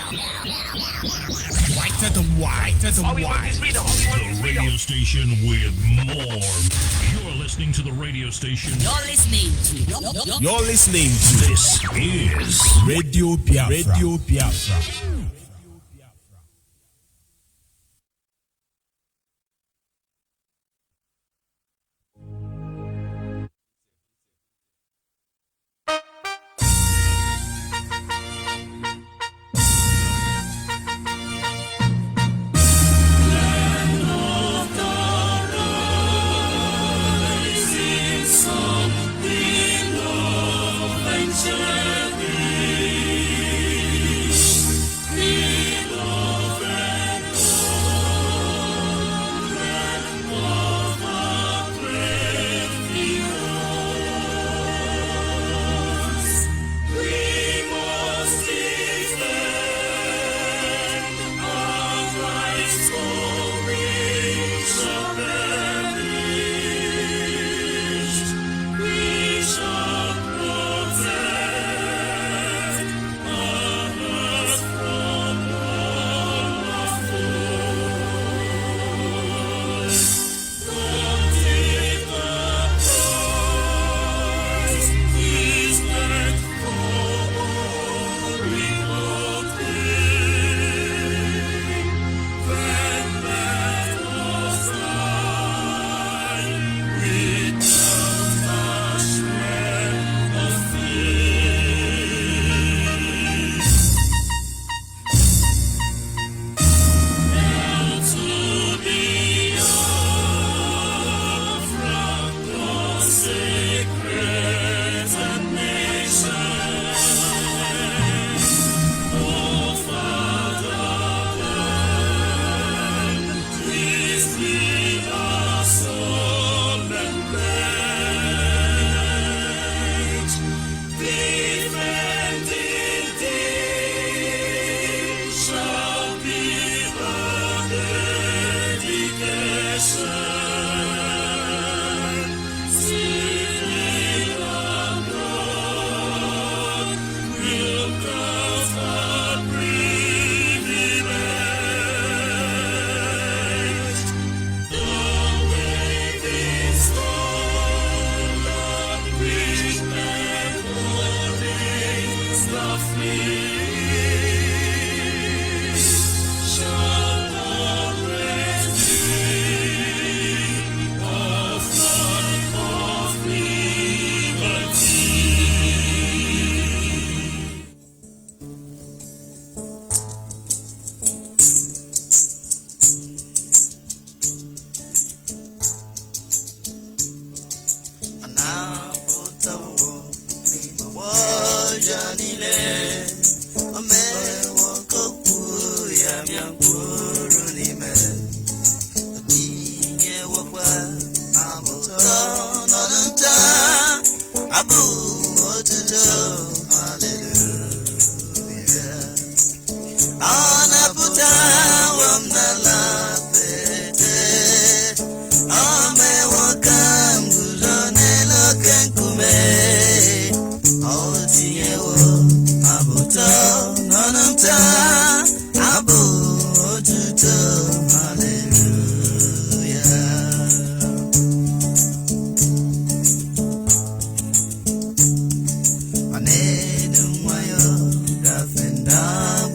The radio station with more. You're listening to the radio station. You're listening to. This is Radio Biafra. Radio Biafra.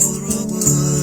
Buru buru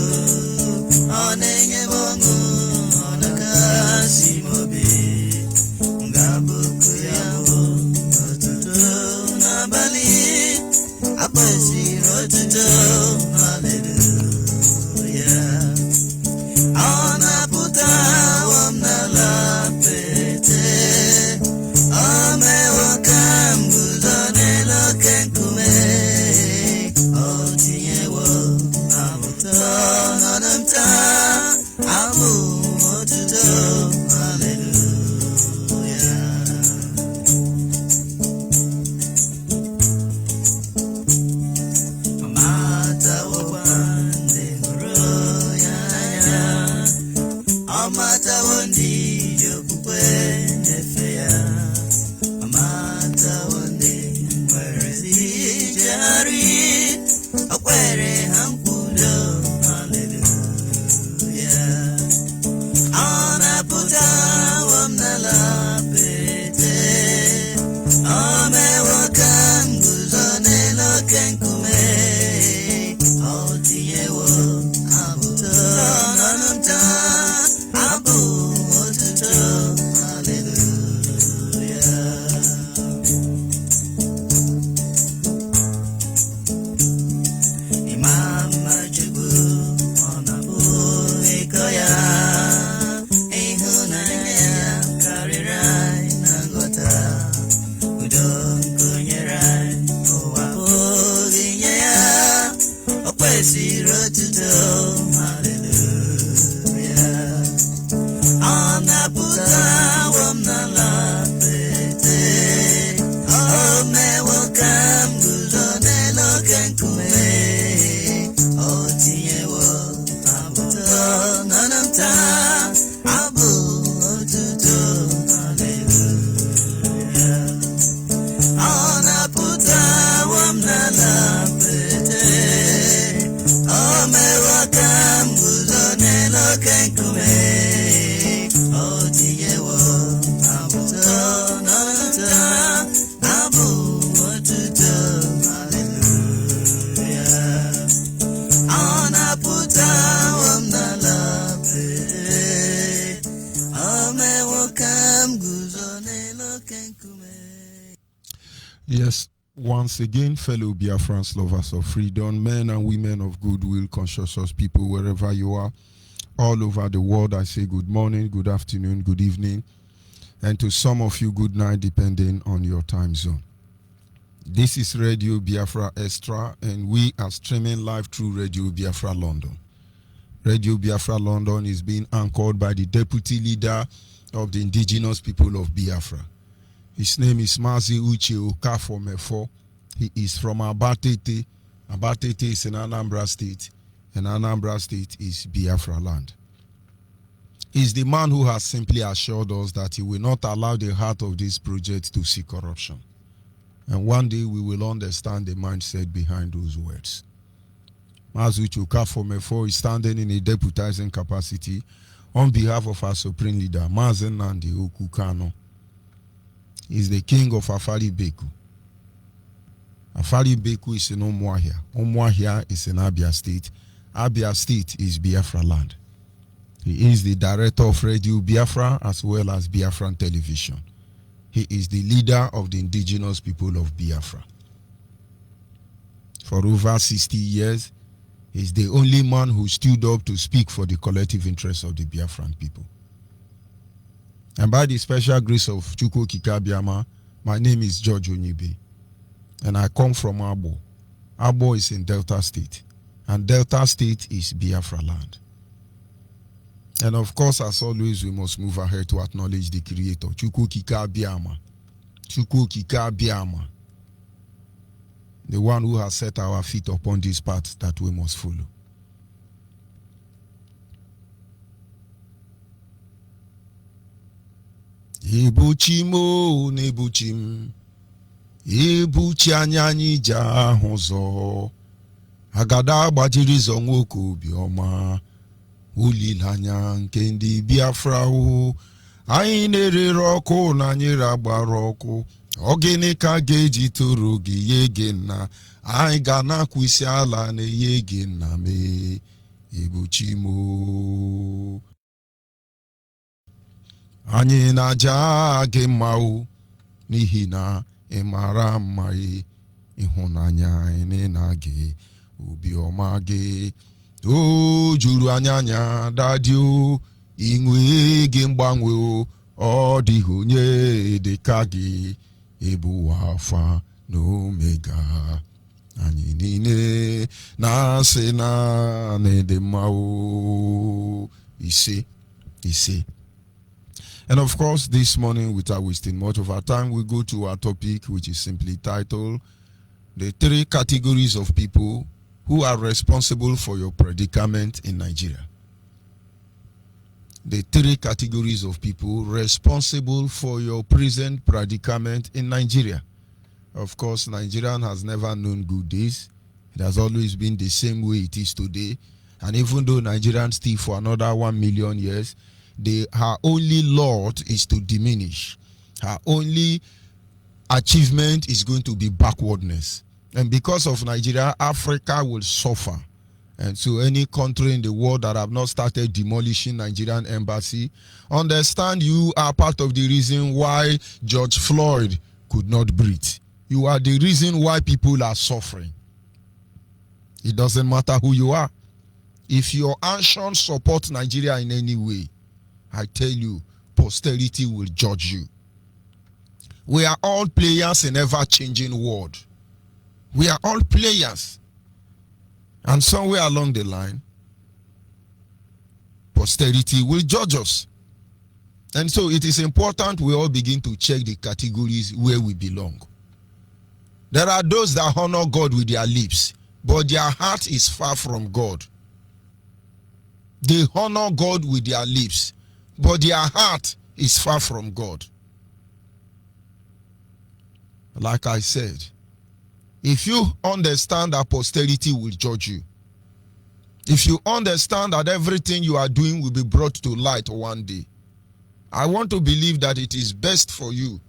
Yes, once again, fellow Biafrans, lovers of freedom, men and women of goodwill, conscious people, wherever you are, all over the world, I say good morning, good afternoon, good evening, and to some of you, good night, depending on your time zone. This is Radio Biafra Extra, and we are streaming live through Radio Biafra London. Radio Biafra London is being anchored by the deputy leader of the indigenous people of Biafra. His name is Mazi Uche Okafo. He is from Abatete. Abatete is in Anambra State, and Anambra State is Biafra land. He's the man who has simply assured us that he will not allow the heart of this project to see corruption. And one day we will understand the mindset behind those words. Mazi Uche Okafo is standing in a deputizing capacity on behalf of our supreme leader, Mazen Nandi Okukano. Is the king of Afari Beku. Afari Beku is in Umuahia. Umuahia is in Abia State. Abia State is Biafra land. He is the director of Radio Biafra as well as Biafran Television. He is the leader of the indigenous people of Biafra. For over 60 years, he is the only man who stood up to speak for the collective interests of the Biafran people. And by the special grace of Chukwu Kikabiama, my name is George Onyibe, and I come from Abo. Abo is in Delta State, and Delta State is Biafra land. And of course, as always, we must move ahead to acknowledge the Creator, Chukwu Kikabiama. Chukwu Kikabiama, the one who has set our feet upon this path that we must follow. Ibuchimo nebuchim, ibuchi anyanyi ja hozo, agada gbajiri zonwoko bioma, ulilanya nke ndị Biafra o, anyị na-erere ọkụ na anyị ragbara ọkụ, ogene ka ga-eji toro gị yege nna, anyị ga na-akwụ isi ala na yege nna me, ibuchimo. Anyị na-aja gị mma o, n'ihi na ị mara mma ịhụnanya anyị na gị, obiọma gị o juru anya dadi o, inwe gị mgbanwe o, ọ dịghị onye dị ka gị, ebu Alfa na Omega, anyị niile na-asị na dị mma o. Ise. And of course, this morning, without wasting much of our time, we go to our topic, which is simply titled, The 3 Categories of People Who Are Responsible for Your Predicament in Nigeria. The 3 categories of people responsible for your present predicament in Nigeria. Of course, Nigerian has never known good days. It has always been the same way it is today. And even though Nigerians stay for another 1 million years, her only lot is to diminish. Her only achievement is going to be backwardness. And because of Nigeria, Africa will suffer. And so any country in the world that have not started demolishing Nigerian embassy, understand you are part of the reason why George Floyd could not breathe. You are the reason why people are suffering. It doesn't matter who you are. If your actions support Nigeria in any way, I tell you, posterity will judge you. We are all players in ever-changing world. We are all players. And somewhere along the line, posterity will judge us. And so it is important we all begin to check the categories where we belong. There are those that honor God with their lips, but their heart is far from God. They honor God with their lips, but their heart is far from God. Like I said, if you understand that posterity will judge you, if you understand that everything you are doing will be brought to light one day, I want to believe that it is best for you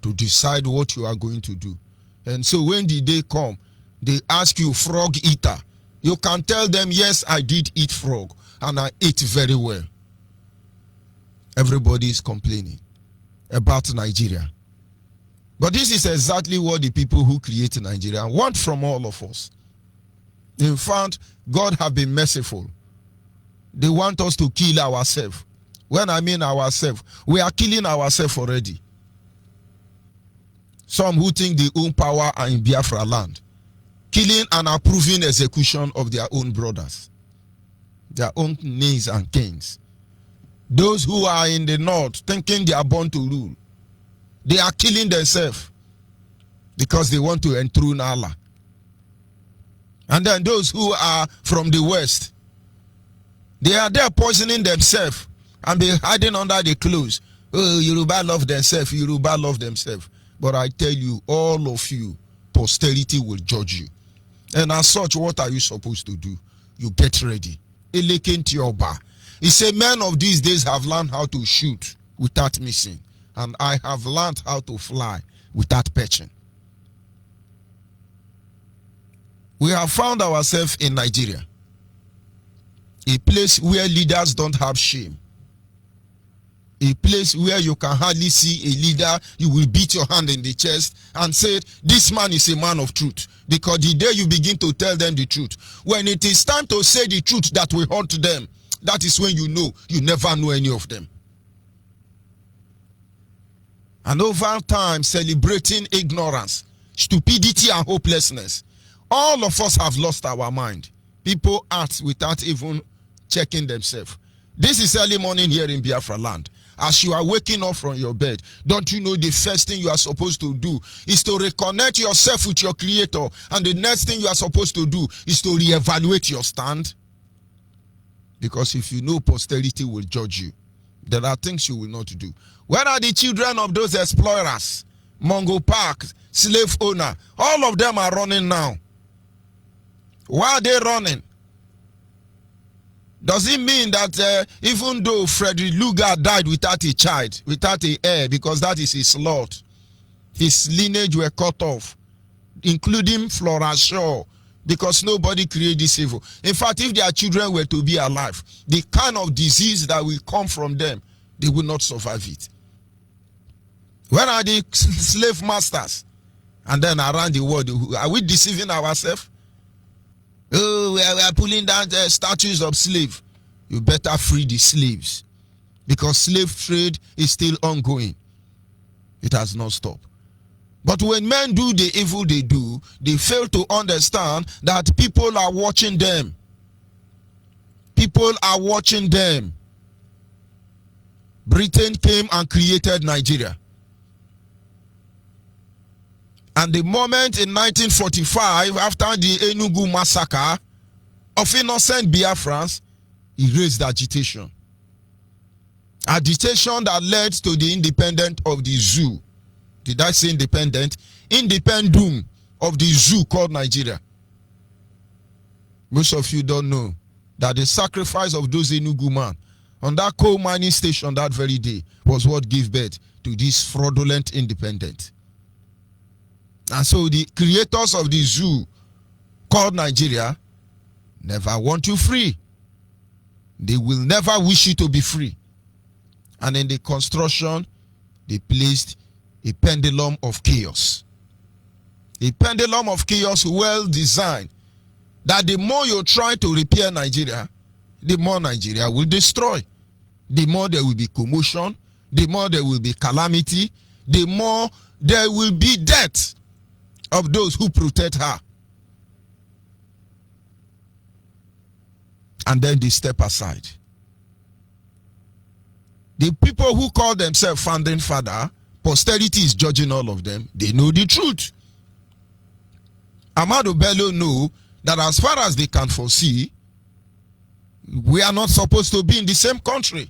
to decide what you are going to do. And so when the day comes, they ask you, frog eater, you can tell them, yes, I did eat frog, and I ate very well. Everybody is complaining about Nigeria. But this is exactly what the people who create Nigeria want from all of us. In fact, God has been merciful. They want us to kill ourselves. When I mean ourselves, we are killing ourselves already. Some who think they own power are in Biafra land, killing and approving execution of their own brothers, their own knees and kings. Those who are in the north thinking they are born to rule, they are killing themselves because they want to enthrone Allah. And then those who are from the west, they are there poisoning themselves and be hiding under the clothes. Oh, Yoruba love themselves, Yoruba love themselves. But I tell you, all of you, posterity will judge you. And as such, what are you supposed to do? You get ready. He said, men of these days have learned how to shoot without missing. And I have learned how to fly without perching. We have found ourselves in Nigeria, a place where leaders don't have shame, a place where you can hardly see a leader. You will beat your hand in the chest and say, this man is a man of truth. Because the day you begin to tell them the truth, when it is time to say the truth that will hurt them, that is when you know you never know any of them. And over time, celebrating ignorance, stupidity, and hopelessness, all of us have lost our mind. People act without even checking themselves. This is early morning here in Biafra land. As you are waking up from your bed, don't you know the first thing you are supposed to do is to reconnect yourself with your Creator, and the next thing you are supposed to do is to reevaluate your stand? Because if you know posterity will judge you, there are things you will not do. Where are the children of those explorers, Mongo Park, slave owner? All of them are running now. Why are they running? Does it mean that even though Frederick Lugar died without a child, without an heir, because that is his lot, his lineage were cut off, including Flora Shaw, because nobody created this evil? In fact, if their children were to be alive, the kind of disease that will come from them, they will not survive it. Where are the slave masters? And then around the world, are we deceiving ourselves? Oh, we are pulling down the statues of slaves. You better free the slaves, because slave trade is still ongoing. It has not stopped. But when men do the evil they do, they fail to understand that people are watching them. People are watching them. Britain came and created Nigeria. And the moment in 1945, after the Enugu massacre of innocent Biafrans, he raised agitation. Agitation that led to the independence of the zoo. Did I say independent? Independum of the zoo called Nigeria. Most of you don't know that the sacrifice of those Enugu men on that coal mining station that very day was what gave birth to this fraudulent independence. And so the creators of the zoo called Nigeria never want you free. They will never wish you to be free. And in the construction, they placed a pendulum of chaos. A pendulum of chaos well designed, that the more you try to repair Nigeria, the more Nigeria will destroy. The more there will be commotion, the more there will be calamity, the more there will be death of those who protect her. and then they step aside. The people who call themselves founding father, posterity is judging all of them. They know the truth. Ahmadu Bello know that as far as they can foresee, we are not supposed to be in the same country.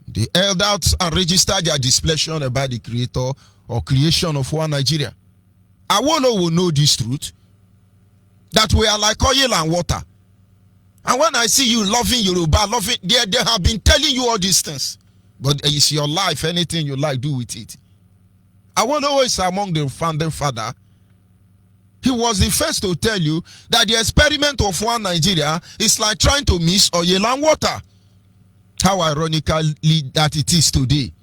They held out and registered their displeasure about the creator or creation of one Nigeria. Awolo will know this truth, that we are like oil and water. And when I see you loving Yoruba, they have been telling you all these things. But it's your life, anything you like, do with it. Awolo is among the founding father. He was the first to tell you that the experiment of one Nigeria is like trying to mix oil and water. How ironically that it is today.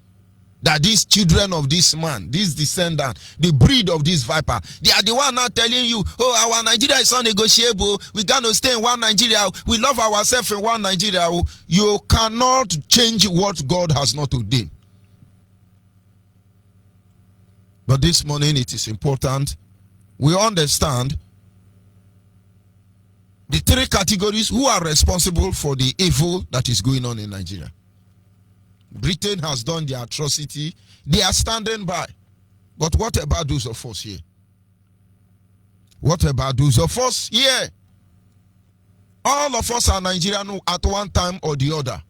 That these children of this man, this descendant, the breed of this viper, they are the one now telling you, oh, our Nigeria is unnegotiable. We gonna stay in one Nigeria. We love ourselves in one Nigeria. You cannot change what God has not ordained. But this morning it is important we understand the three categories who are responsible for the evil that is going on in Nigeria. Britain has done the atrocity. They are standing by. But what about those of us here? What about those of us here? All of us are Nigerian at one time or the other.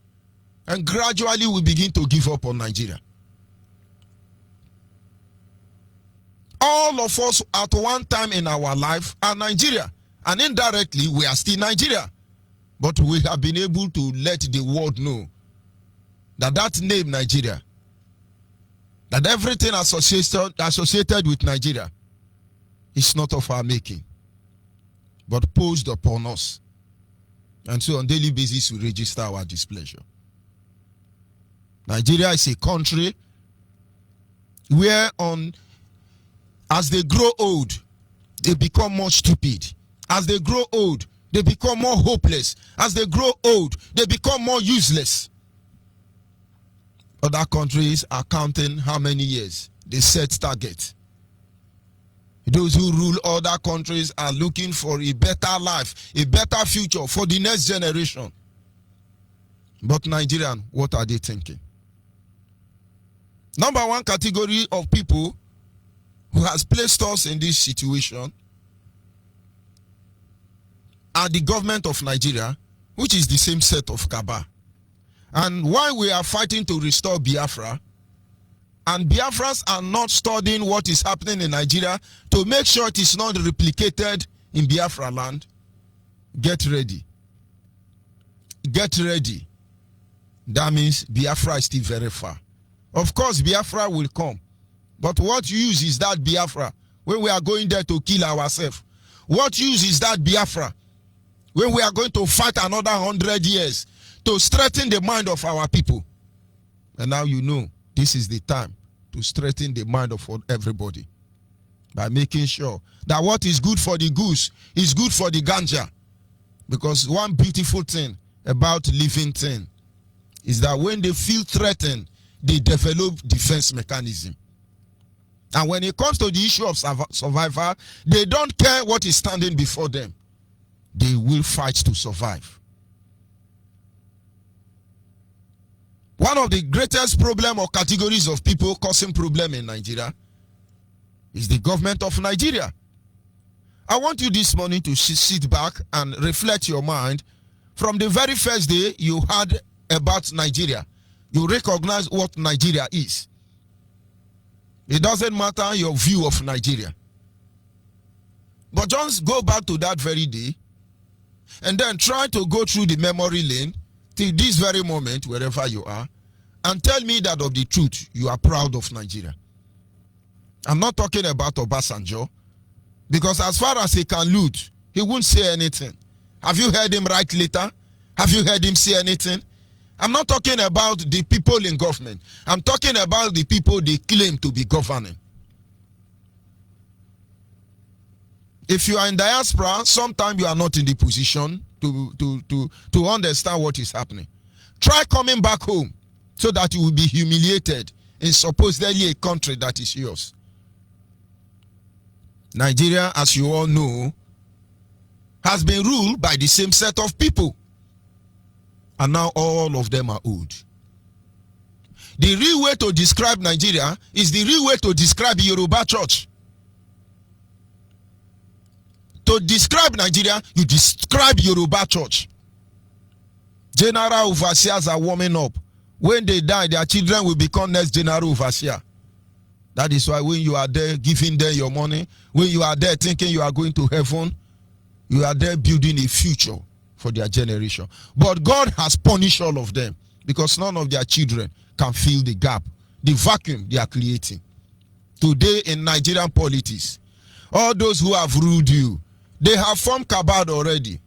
And gradually we begin to give up on Nigeria. All of us at one time in our life are Nigeria. And indirectly, we are still Nigeria. But we have been able to let the world know that name Nigeria, that everything associated with Nigeria is not of our making, but posed upon us. And so on daily basis, we register our displeasure. Nigeria is a country where as they grow old, they become more stupid. As they grow old, they become more hopeless. As they grow old, they become more useless. Other countries are counting how many years they set target. Those who rule other countries are looking for a better life, a better future for the next generation. But Nigerian, what are they thinking? Number one category of people who has placed us in this situation are the government of Nigeria, which is the same set of Kaba. And while we are fighting to restore Biafra, and Biafrans are not studying what is happening in Nigeria to make sure it is not replicated in Biafra land, get ready. Get ready. That means Biafra is still very far. Of course, Biafra will come. But what use is that Biafra when we are going there to kill ourselves? What use is that Biafra when we are going to fight another 100 years to strengthen the mind of our people? And now you know this is the time to strengthen the mind of everybody by making sure that what is good for the goose is good for the ganja. Because one beautiful thing about living thing is that when they feel threatened, they develop defense mechanism. And when it comes to the issue of survival, they don't care what is standing before them. They will fight to survive. One of the greatest problem or categories of people causing problem in Nigeria is the government of Nigeria. I want you this morning to sit back and reflect your mind from the very first day you heard about Nigeria. You recognize what Nigeria is. It doesn't matter your view of Nigeria. But just go back to that very day and then try to go through the memory lane till this very moment, wherever you are, and tell me that of the truth, you are proud of Nigeria. I'm not talking about Obasanjo, because as far as he can loot, he won't say anything. Have you heard him write letter? Have you heard him say anything? I'm not talking about the people in government. I'm talking about the people they claim to be governing. If you are in diaspora, sometimes you are not in the position to understand what is happening. Try coming back home so that you will be humiliated in supposedly a country that is yours. Nigeria, as you all know, has been ruled by the same set of people. And now all of them are old. The real way to describe Nigeria is the real way to describe Yoruba church. To describe Nigeria, you describe Yoruba church. General overseers are warming up. When they die, their children will become next general overseer. That is why when you are there giving them your money, when you are there thinking you are going to heaven, you are there building a future for their generation. But God has punished all of them because none of their children can fill the gap, the vacuum they are creating. Today in Nigerian politics, all those who have ruled you, they have formed cabal already.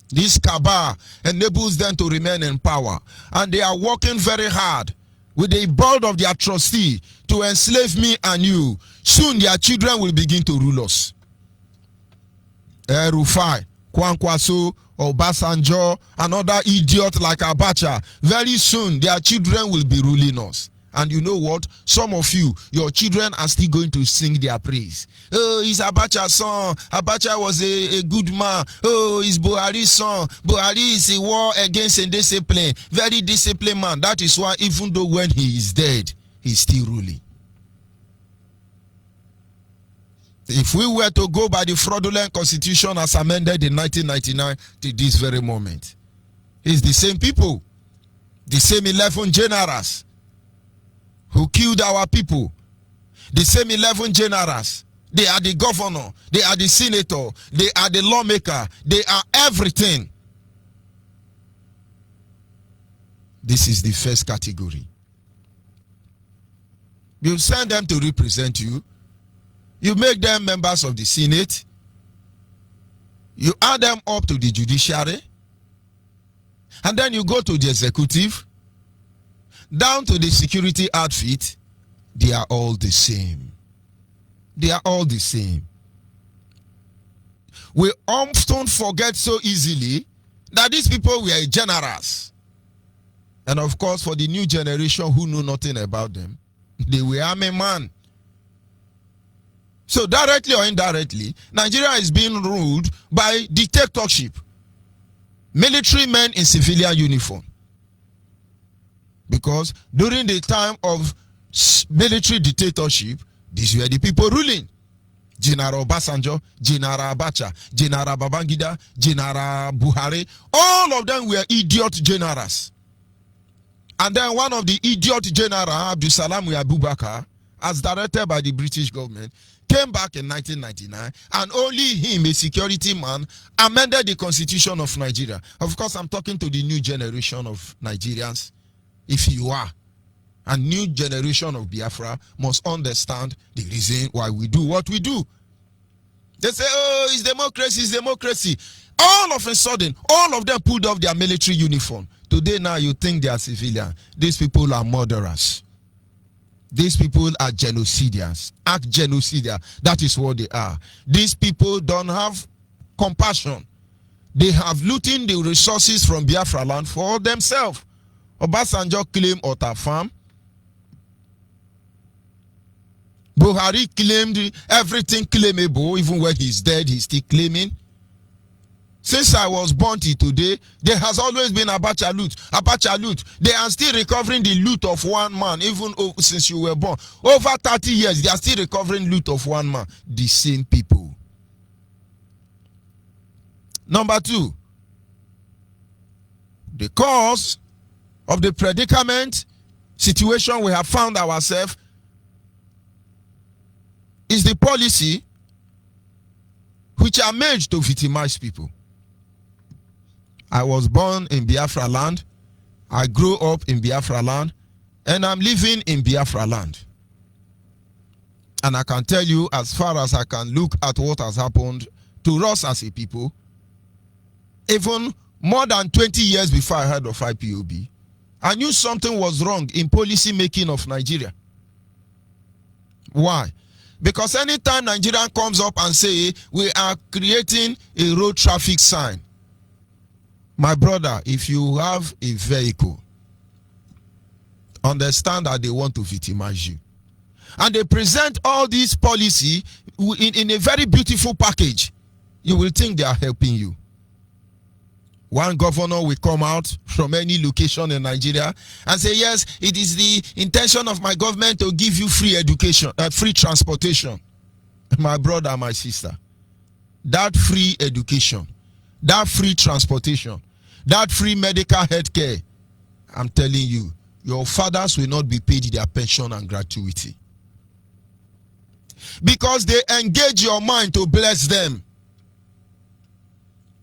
This cabal enables them to remain in power, and they are working very hard with the board of their trustee to enslave me and you. Soon their children will begin to rule us. Rufai, Kwankwaso, Obasanjo, another idiot like Abacha. Very soon their children will be ruling us. And you know what? Some of you, your children are still going to sing their praise. Oh, it's Abacha's son. Abacha was a good man. Oh, it's Buhari's son. Buhari is a war against indiscipline. Very disciplined man. That is why even though when he is dead, he's still ruling. If we were to go by the fraudulent constitution as amended in 1999 to this very moment, it's the same people, the same 11 generals who killed our people, the same 11 generals. They are the governor, they are the senator, they are the lawmaker, they are everything. This is the first category. You send them to represent you. You make them members of the Senate. You add them up to the judiciary. And then you go to the executive. Down to the security outfit. They are all the same. They are all the same. We often forget so easily that these people were generals. And of course, for the new generation who know nothing about them, they were army men. So directly or indirectly, Nigeria is being ruled by dictatorship. Military men in civilian uniform. Because during the time of military dictatorship, these were the people ruling. General Obasanjo, General Abacha, General Babangida, General Buhari, all of them were idiot generals. And then one of the idiot general, Abdusalam Abubakar, as directed by the British government, came back in 1999, and only him, a security man, amended the constitution of Nigeria. Of course, I'm talking to the new generation of Nigerians. If you are, a new generation of Biafra must understand the reason why we do what we do. They say, oh, it's democracy, it's democracy. All of a sudden, all of them pulled off their military uniform. Today now you think they are civilian. These people are murderers. These people are genocidaries. Act genocidia. That is what they are. These people don't have compassion. They have looting the resources from Biafra land for themselves. Obasanjo claimed Ota Farm. Buhari claimed everything claimable. Even when he's dead, he's still claiming. Since I was born till today, there has always been Abacha loot. Abacha loot. They are still recovering the loot of one man, even since you were born. Over 30 years, they are still recovering loot of one man. The same people. Number two, the cause of the predicament situation we have found ourselves is the policy which are made to victimize people. I was born in Biafra land. I grew up in Biafra land. And I'm living in Biafra land. And I can tell you, as far as I can look at what has happened to us as a people, even more than 20 years before I heard of IPOB, I knew something was wrong in policy making of Nigeria. Why? Because anytime Nigeria comes up and say, we are creating a road traffic sign, my brother, if you have a vehicle, understand that they want to victimize you. And they present all these policy in a very beautiful package. you will think they are helping you. One governor will come out from any location in Nigeria and say, yes, it is the intention of my government to give you free education, free transportation. My brother, my sister, that free education, that free transportation, that free medical health care, I'm telling you, your fathers will not be paid their pension and gratuity. Because they engage your mind to bless them.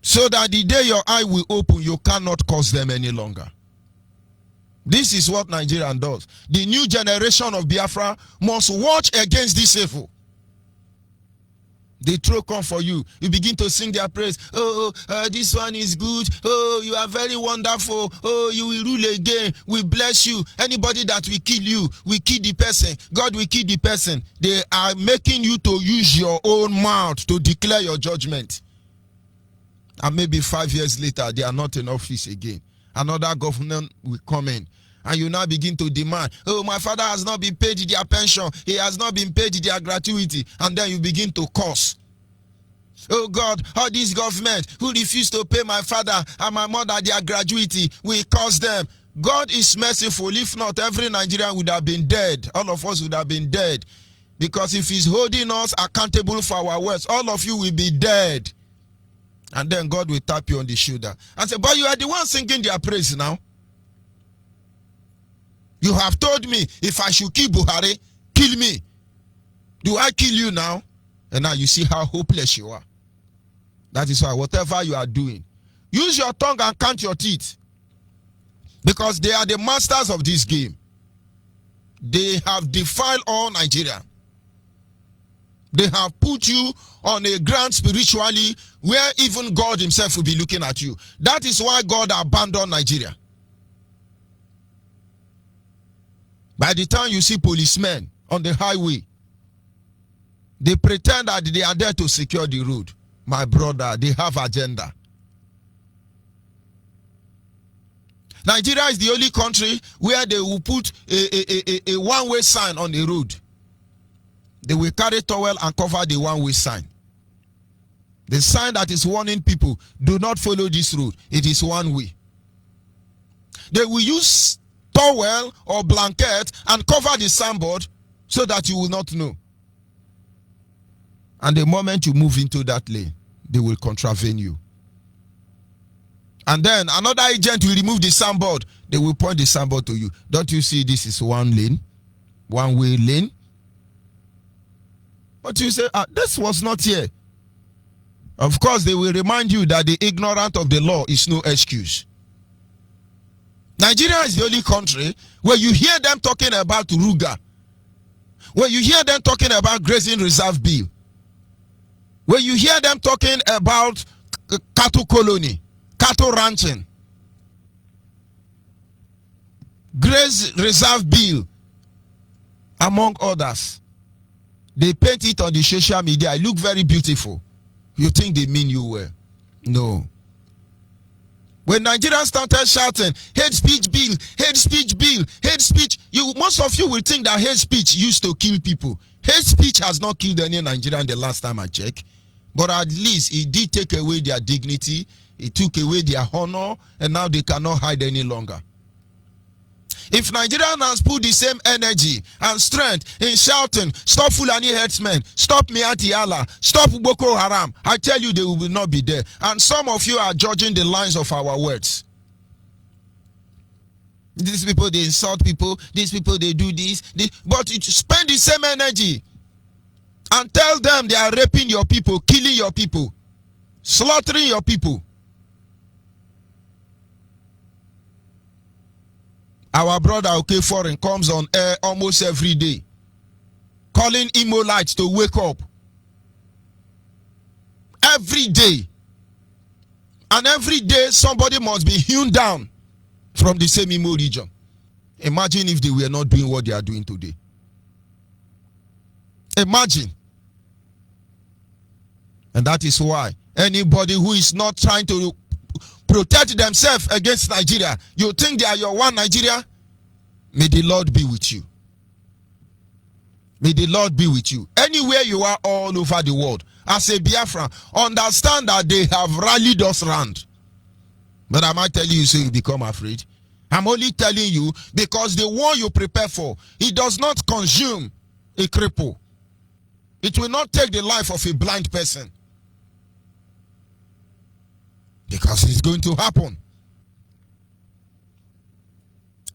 So that the day your eye will open, you cannot curse them any longer. This is what Nigeria does. The new generation of Biafra must watch against this evil. They throw come for you. You begin to sing their praise. Oh, this one is good. Oh, you are very wonderful. Oh, you will rule again. We bless you. Anybody that will kill you, we kill the person. God will kill the person. They are making you to use your own mouth to declare your judgment. And maybe 5 years later, they are not in office again. Another government will come in. And you now begin to demand, oh, my father has not been paid their pension. He has not been paid their gratuity. And then you begin to curse. Oh God, all this government who refused to pay my father and my mother their gratuity, we curse them. God is merciful. If not, every Nigerian would have been dead. All of us would have been dead. Because if he's holding us accountable for our words, all of you will be dead. And then God will tap you on the shoulder and say, but you are the one singing their praise now. You have told me if I should kill Buhari, kill me. Do I kill you now? And now you see how hopeless you are. That is why whatever you are doing, use your tongue and count your teeth. Because they are the masters of this game. They have defiled all Nigeria. They have put you on a ground spiritually where even God himself will be looking at you. That is why God abandoned Nigeria. By the time you see policemen on the highway, they pretend that they are there to secure the road. My brother, they have agenda. Nigeria is the only country where they will put a one-way sign on the road. They will carry towel and cover the one-way sign. The sign that is warning people, do not follow this road. It is one way. They will use towel or blanket and cover the signboard so that you will not know. And the moment you move into that lane, they will contravene you. And then another agent will remove the signboard. They will point the signboard to you. Don't you see this is one lane? One-way lane? But you say, this was not here. Of course, they will remind you that the ignorant of the law is no excuse. Nigeria is the only country where you hear them talking about Ruga, where you hear them talking about grazing reserve bill, where you hear them talking about cattle colony, cattle ranching, graze reserve bill, among others. They paint it on the social media. It look very beautiful. You think they mean you well? No. When Nigerians started shouting, hate speech bill, hate speech bill, hate speech, most of you will think that hate speech used to kill people. Hate speech has not killed any Nigerian the last time I checked. But at least it did take away their dignity. It took away their honor. And now they cannot hide any longer. If Nigerians put the same energy and strength in shouting, stop Fulani herdsmen, stop Miati Allah, stop Boko Haram, I tell you they will not be there. And some of you are judging the lines of our words. These people, they insult people. These people, they do this. But you spend the same energy and tell them they are raping your people, killing your people, slaughtering your people. Our brother Foreign comes on air almost every day, calling Imolites to wake up. Every day. And every day somebody must be hewn down from the same Imo region. Imagine if they were not doing what they are doing today. Imagine. And that is why anybody who is not trying to protect themselves against Nigeria, you think they are your one Nigeria? May the Lord be with you. May the Lord be with you. Anywhere you are all over the world, as a Biafran, understand that they have rallied us round. But am I telling you so you become afraid? I'm only telling you because the war you prepare for, it does not consume a cripple. It will not take the life of a blind person. Because it's going to happen.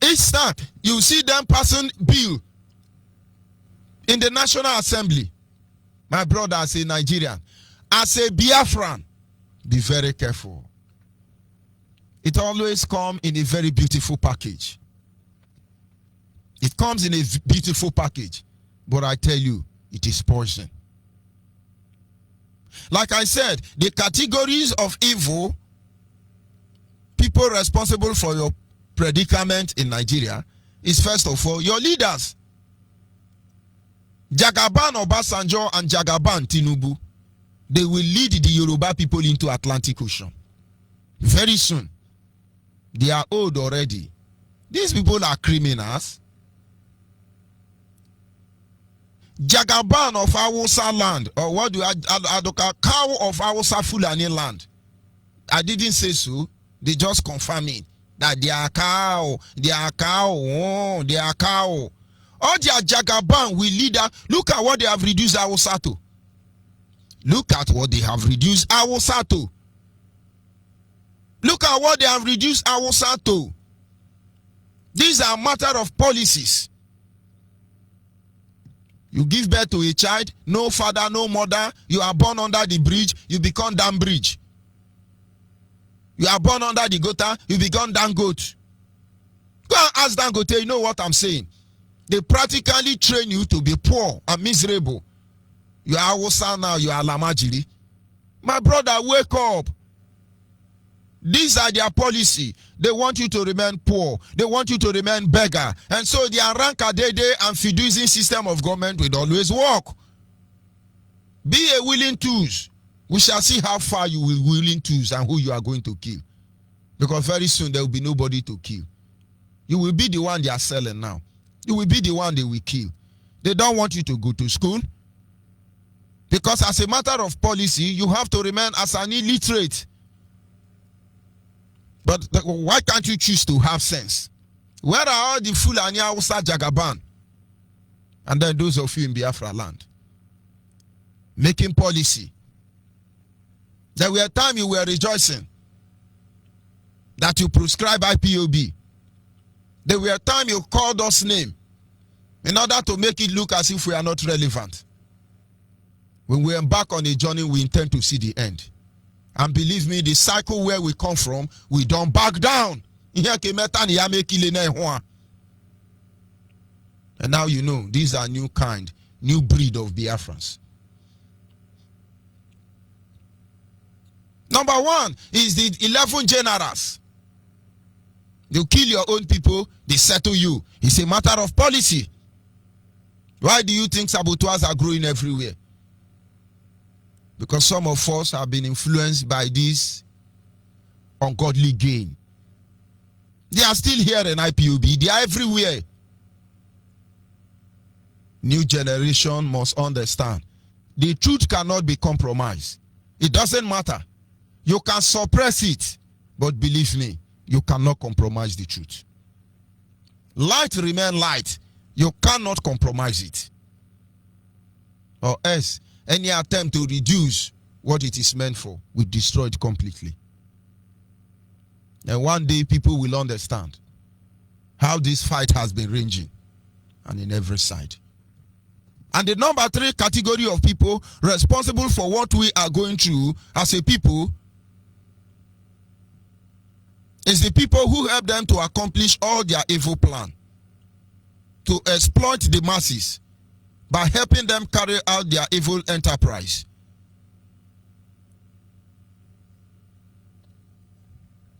Each time you see them passing bill in the National Assembly, my brother, as a Nigerian, as a Biafran, be very careful. It always comes in a very beautiful package. It comes in a beautiful package. But I tell you, it is poison. Like I said, the categories of evil, people responsible for your predicament in Nigeria, is first of all your leaders. Jagaban Obasanjo and Jagaban Tinubu, they will lead the Yoruba people into Atlantic Ocean. Very soon. They are old already. These people are criminals. Jagaban of Hausa land, or what do I cow of Hausa Fulani land. I didn't say so. They just confirm it that they are cow, they are cow, oh, they are cow. All their Jagaban will lead. Look at what they have reduced Hausa to. Look at what they have reduced Hausa to. Look at what they have reduced Hausa to. These are a matter of policies. You give birth to a child, no father, no mother. You are born under the bridge, you become dam bridge. You are born under the gutter, you become dam goat. Go and ask Dangote, you know what I'm saying? They practically train you to be poor and miserable. You are Hausa now, you are Lamajiri. My brother, wake up. These are their policy. They want you to remain poor. They want you to remain beggar. And so their rank adede and fiduciary system of government will always work. Be a willing tools. We shall see how far you will willing tools and who you are going to kill. Because very soon there will be nobody to kill. You will be the one they are selling now. You will be the one they will kill. They don't want you to go to school. Because as a matter of policy, you have to remain as an illiterate. But why can't you choose to have sense? Where are all the Fulani Hausa Jagaban? And then those of you in Biafra land. Making policy. There were times you were rejoicing that you prescribe IPOB. There were times you called us name in order to make it look as if we are not relevant. When we embark on a journey, we intend to see the end. And believe me, the cycle where we come from, we don't back down. And now you know, these are new kind, new breed of Biafrans. Number one is the 11 generals. You kill your own people, they settle you. It's a matter of policy. Why do you think saboteurs are growing everywhere? Because some of us have been influenced by this ungodly gain. They are still here in IPOB. They are everywhere. New generation must understand. The truth cannot be compromised. It doesn't matter. You can suppress it. But believe me, you cannot compromise the truth. Light remain light. You cannot compromise it. Or else, any attempt to reduce what it is meant for will destroy it completely. And one day people will understand how this fight has been ranging and in every side. And the number 3 category of people responsible for what we are going through as a people is the people who help them to accomplish all their evil plan, to exploit the masses by helping them carry out their evil enterprise.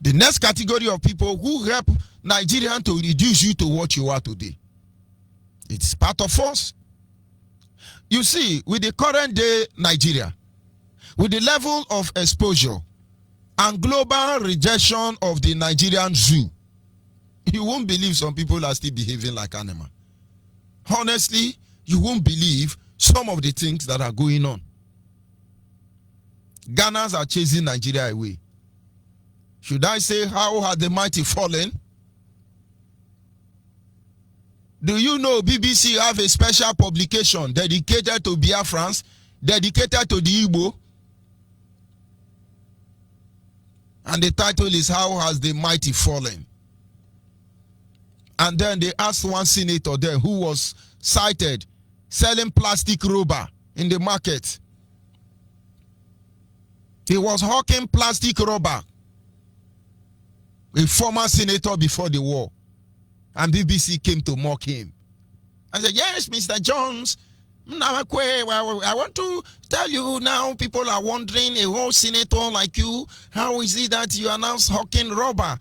The next category of people who help Nigerians to reduce you to what you are today. It's part of us. You see, with the current day Nigeria, with the level of exposure and global rejection of the Nigerian zoo, you won't believe some people are still behaving like animals. Honestly, you won't believe some of the things that are going on. Ghanaians are chasing Nigeria away. Should I say, how have the mighty fallen? Do you know BBC have a special publication dedicated to Biafrans, dedicated to the Igbo? And the title is, How Has the Mighty Fallen? And then they asked one senator there who was cited selling plastic rubber in the market. He was hawking plastic rubber. A former senator before the war. And BBC came to mock him. I said, yes, Mr. Jones, I want to tell you now, people are wondering, a whole senator like you, how is it that you announce hawking rubber?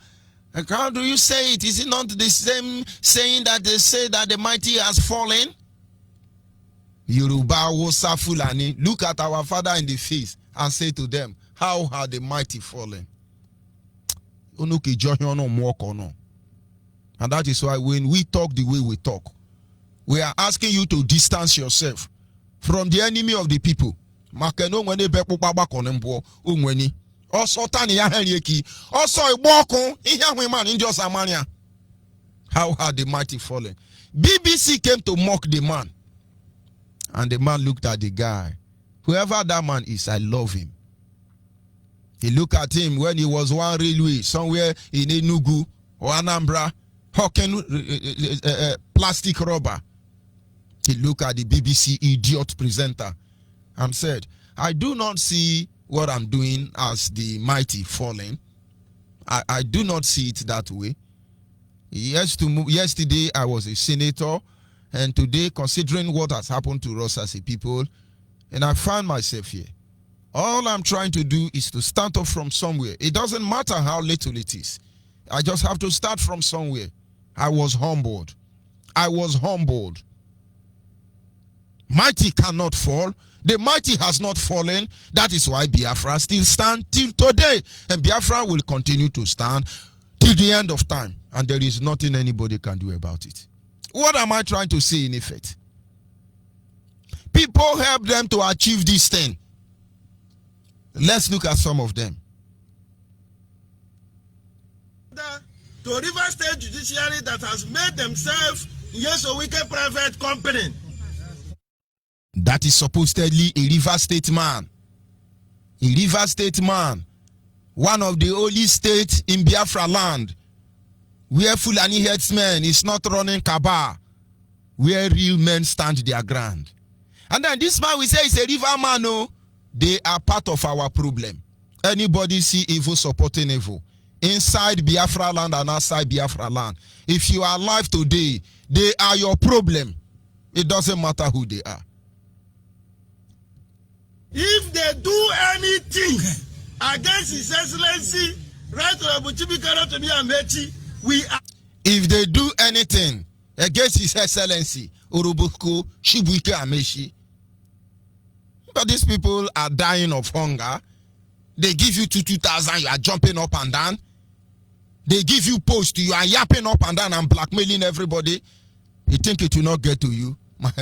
Like, how do you say it? Is it not the same saying that they say that the mighty has fallen? Yoruba Wosa Fulani, look at our father in the face and say to them, how have the mighty fallen? And that is why when we talk the way we talk, we are asking you to distance yourself from the enemy of the people. Also, how had the mighty fallen? BBC came to mock the man. And the man looked at the guy. Whoever that man is, I love him. He looked at him when he was one railway somewhere in Enugu or Anambra, hawking plastic rubber. He looked at the BBC idiot presenter and said, I do not see what I'm doing as the mighty falling. I do not see it that way. Yesterday I was a senator, and today, considering what has happened to us as a people, and I find myself here. All I'm trying to do is to start off from somewhere. It doesn't matter how little it is. I just have to start from somewhere. I was humbled. I was humbled. Mighty cannot fall. The mighty has not fallen. That is why Biafra still stands till today. And Biafra will continue to stand till the end of time. And there is nothing anybody can do about it. What am I trying to say in effect? People help them to achieve this thing. Let's look at some of them. To River State Judiciary that has made themselves a wicked private company. That is supposedly a River State man. A River State man. One of the only states in Biafra land where Fulani headsmen is not running Kaaba, where real men stand their ground. And then this man we say is a river man. No, they are part of our problem. Anybody see evil supporting evil inside Biafra land and outside Biafra land? If you are alive today, they are your problem. It doesn't matter who they are. If they do anything against His Excellency, Right Honorable Chibikaro Tomi Amechi, we are. If they do anything against His Excellency Urubuku Shibuike Amechi, but these people are dying of hunger. They give you 2,000, you are jumping up and down. They give you post, you are yapping up and down and blackmailing everybody. You think it will not get to you?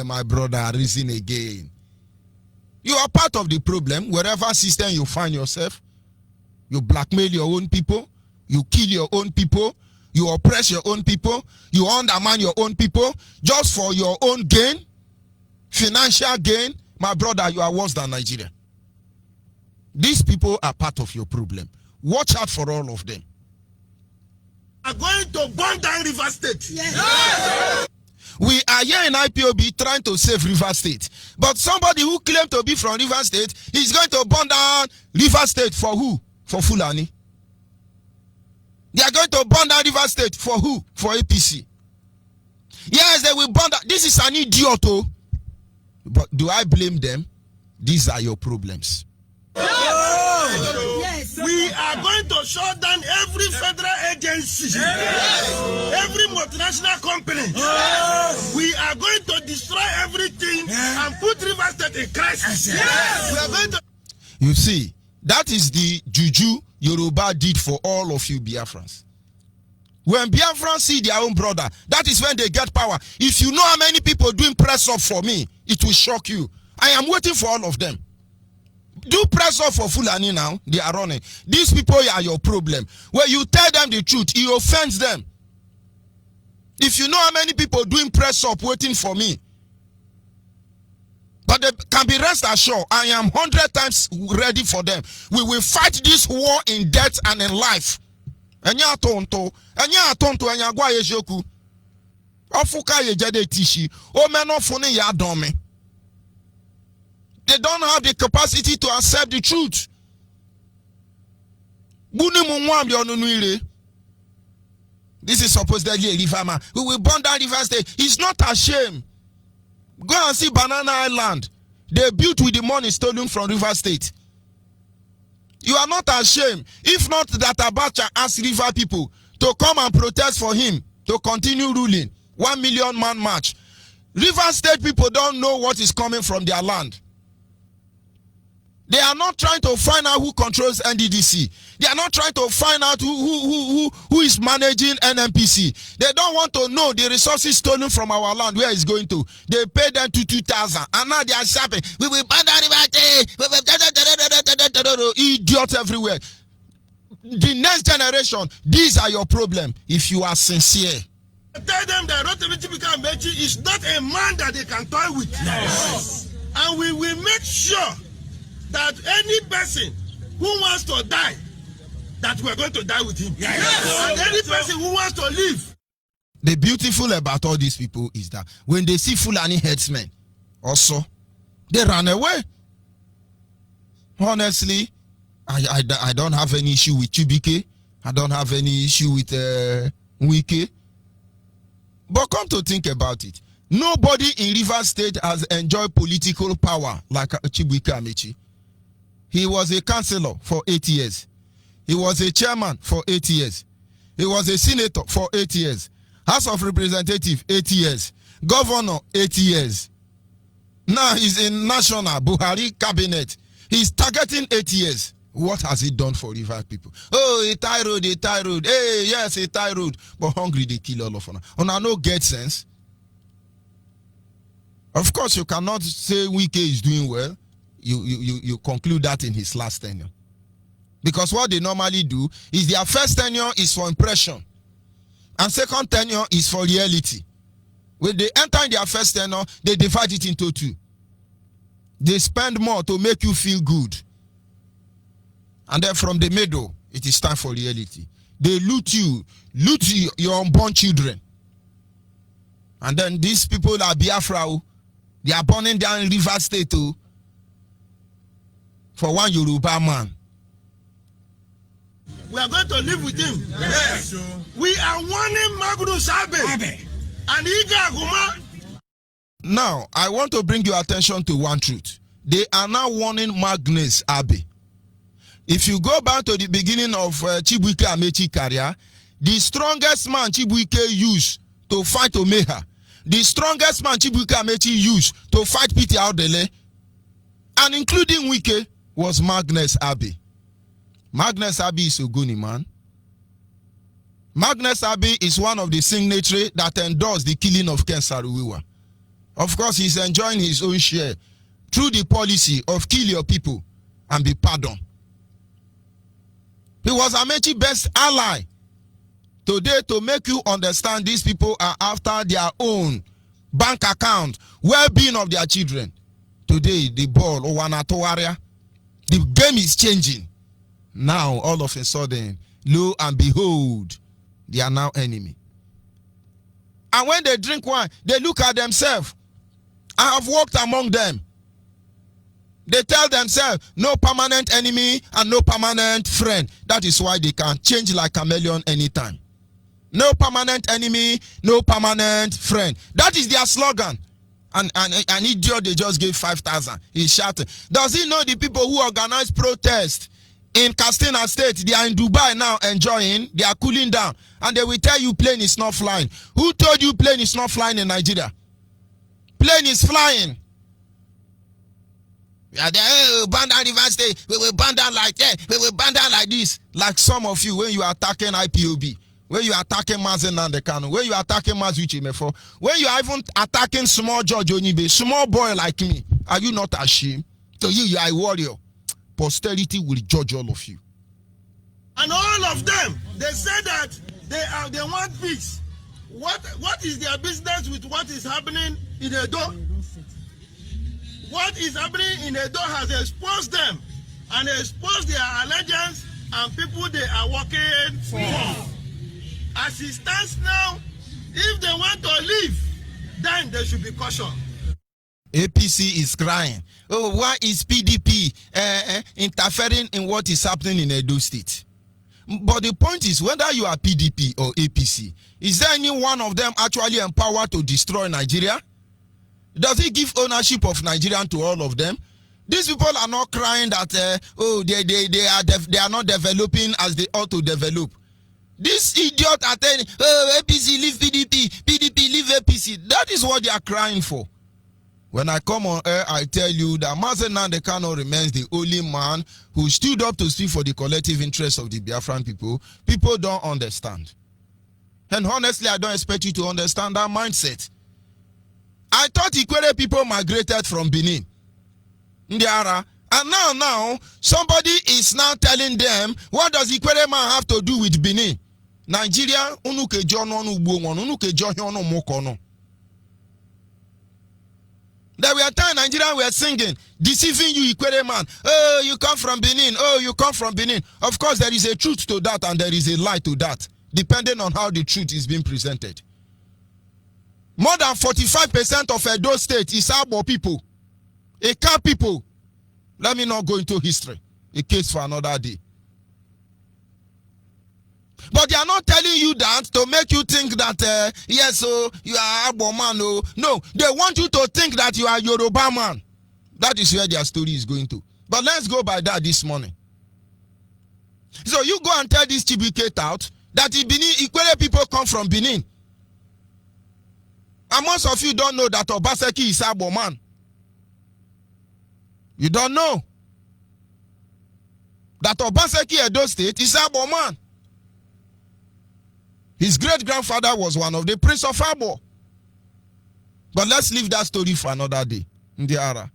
My brother, reason again. You are part of the problem. Wherever system you find yourself, you blackmail your own people, you kill your own people, you oppress your own people, you undermine your own people, just for your own gain, financial gain. My brother, you are worse than Nigeria. These people are part of your problem. Watch out for all of them. Are going to burn down River State. Yes. We are here in IPOB trying to save River State. But somebody who claimed to be from River State is going to burn down River State for who? For Fulani. They are going to burn down River State for who? For APC. Yes, they will burn down. This is an idiot. Oh. But do I blame them? These are your problems. Yes. We are going to shut down every federal agency, every multinational company. We are going to destroy everything and put River State in crisis. We are going to. You see, that is the juju Yoruba did for all of you Biafrans. When Biafrans see their own brother, that is when they get power. If you know how many people doing press up for me, it will shock you. I am waiting for all of them. Do press up for Fulani now. They are running. These people are your problem. When you tell them the truth, it offends them. If you know how many people doing press up waiting for me, but they can be rest assured, I am 100 times ready for them. We will fight this war in death and in life. Enya tonto, enya gwa yejoku. Ofuka yejade tishi. O meno fune ya dome. They don't have the capacity to accept the truth. This is supposedly a river man. We will burn down River State. He's not ashamed. Go and see Banana Island. They built with the money stolen from River State. You are not ashamed. If not that Abacha asked river people to come and protest for him to continue ruling. 1 million man march. River State people don't know what is coming from their land. They are not trying to find out who controls NDDC. They are not trying to find out who is managing NNPC. They don't want to know the resources stolen from our land, where it's going to. They pay them to 2,000. And now they are shopping. We will ban idiots everywhere. The next generation, these are your problem if you are sincere. Tell them that PREDICAMENT is not a man that they can toy with. Yes. And we will make sure that any person who wants to die, that we're going to die with him. Yes. And any person who wants to live. The beautiful about all these people is that when they see Fulani headsmen, also, they run away. Honestly, I don't have any issue with Chibike. I don't have any issue with Wike. But come to think about it, nobody in Rivers State has enjoyed political power like Chibuike Amechi. He was a councillor for 8 years. He was a chairman for 8 years. He was a senator for 8 years. House of Representatives, 8 years. Governor, 8 years. Now he's in National Buhari cabinet. He's targeting 8 years. What has he done for river people? Oh, a tie road, a tie road. Hey, yes, a tie road. But hungry, they kill all of them. And I no get sense. Of course, you cannot say Wike is doing well. You conclude that in his last tenure. Because what they normally do is their first tenure is for impression. And second tenure is for reality. When they enter in their first tenure, they divide it into two. They spend more to make you feel good. And then from the middle, it is time for reality. They loot your unborn children. And then these people are Biafra. They are burning down River State for one Yoruba man. We are going to live with him. Yes. We are warning Magnus Abe and Iga Aguma. Now, I want to bring your attention to one truth. They are now warning Magnus Abe. If you go back to the beginning of Chibuike Amechi career, the strongest man Chibuike used to fight Omeha, the strongest man Chibuike Amechi used to fight Peter Audele, and including Wike, was Magnus Abe. Magnus Abe is Ogoni, man. Magnus Abe is one of the signatories that endorsed the killing of Ken Saro-Wiwa. Of course, he's enjoying his own share through the policy of kill your people and be pardoned. He was Amechi's best ally. Today, to make you understand, these people are after their own bank account, well-being of their children. Today, the ball, the game is changing. Now, all of a sudden, lo and behold, they are now enemy. And when they drink wine, they look at themselves. I have walked among them. They tell themselves, no permanent enemy and no permanent friend. That is why they can change like a chameleon anytime. No permanent enemy, no permanent friend. That is their slogan. And an idiot, they just gave 5,000. He's shouting. Does he know the people who organize protests in Katsina State? They are in Dubai now enjoying. They are cooling down. And they will tell you plane is not flying. Who told you plane is not flying in Nigeria? Plane is flying. Yeah, they burn down River State. We will burn down like that. We will burn down like this. Like some of you, when you are attacking IPOB, when you are attacking Mazen and the Kano, when you are attacking Mazuchi Mefo, when you are even attacking small George Onyibe, small boy like me, are you not ashamed? To you, you are a warrior. posterity will judge all of you. And all of them, they say that they want peace. What is their business with what is happening in Edo? What is happening in Edo has exposed them and exposed their allegiance and people they are working for. As it stands now, if they want to leave, then they should be cautioned. APC is crying. Oh, why is PDP interfering in what is happening in Edo State? But the point is, whether you are PDP or APC, is there any one of them actually empowered to destroy Nigeria? Does it give ownership of Nigeria to all of them? These people are not crying that they are not developing as they ought to develop. This idiot are telling, oh, APC leave PDP, PDP leave APC. That is what they are crying for. When I come on air, I tell you that Mazen Nnamdi Kanu remains the only man who stood up to speak for the collective interests of the Biafran people. People don't understand. And honestly, I don't expect you to understand that mindset. I thought Ikwere people migrated from Benin. Ndiara. And now, somebody is now telling them, what does Ikwere man have to do with Benin? Nigeria, unuke jono unuke jono mokono. There were times Nigeria were singing, deceiving you, Ikwere man. Oh, you come from Benin. Oh, you come from Benin. Of course, there is a truth to that and there is a lie to that, depending on how the truth is being presented. More than 45% of Edo State is Abo people, Eka people. Let me not go into history, a case for another day. But they are not telling you that to make you think that, yes, so you are Abo man. No, they want you to think that you are Yoruba man. That is where their story is going to. But let's go by that this morning. So you go and tell this Chibukate out that Ikwere people come from Benin. And most of you don't know that Obaseki is Abo man. You don't know that Obaseki Edo State is Abo man. His great-grandfather was one of the prince of Abo. But let's leave that story for another day. Ndiara.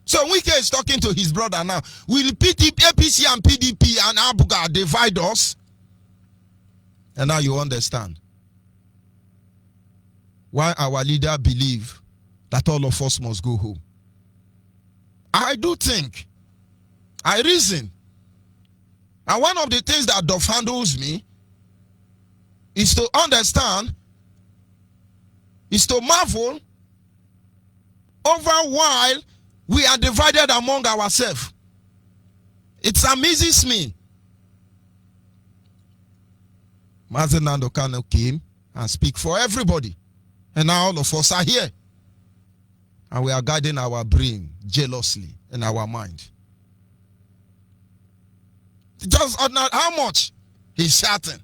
So Wike is talking to his brother now. Will APC and PDP and Abuga divide us? And now you understand why our leader believe that all of us must go home. I do think, I reason, and one of the things that handles me is to understand, is to marvel over why we are divided among ourselves. It amazes me. Mazen Nnamdi Kanu came and speak for everybody. And now all of us are here. And we are guarding our brain jealously in our mind. Just how much? He's shouting.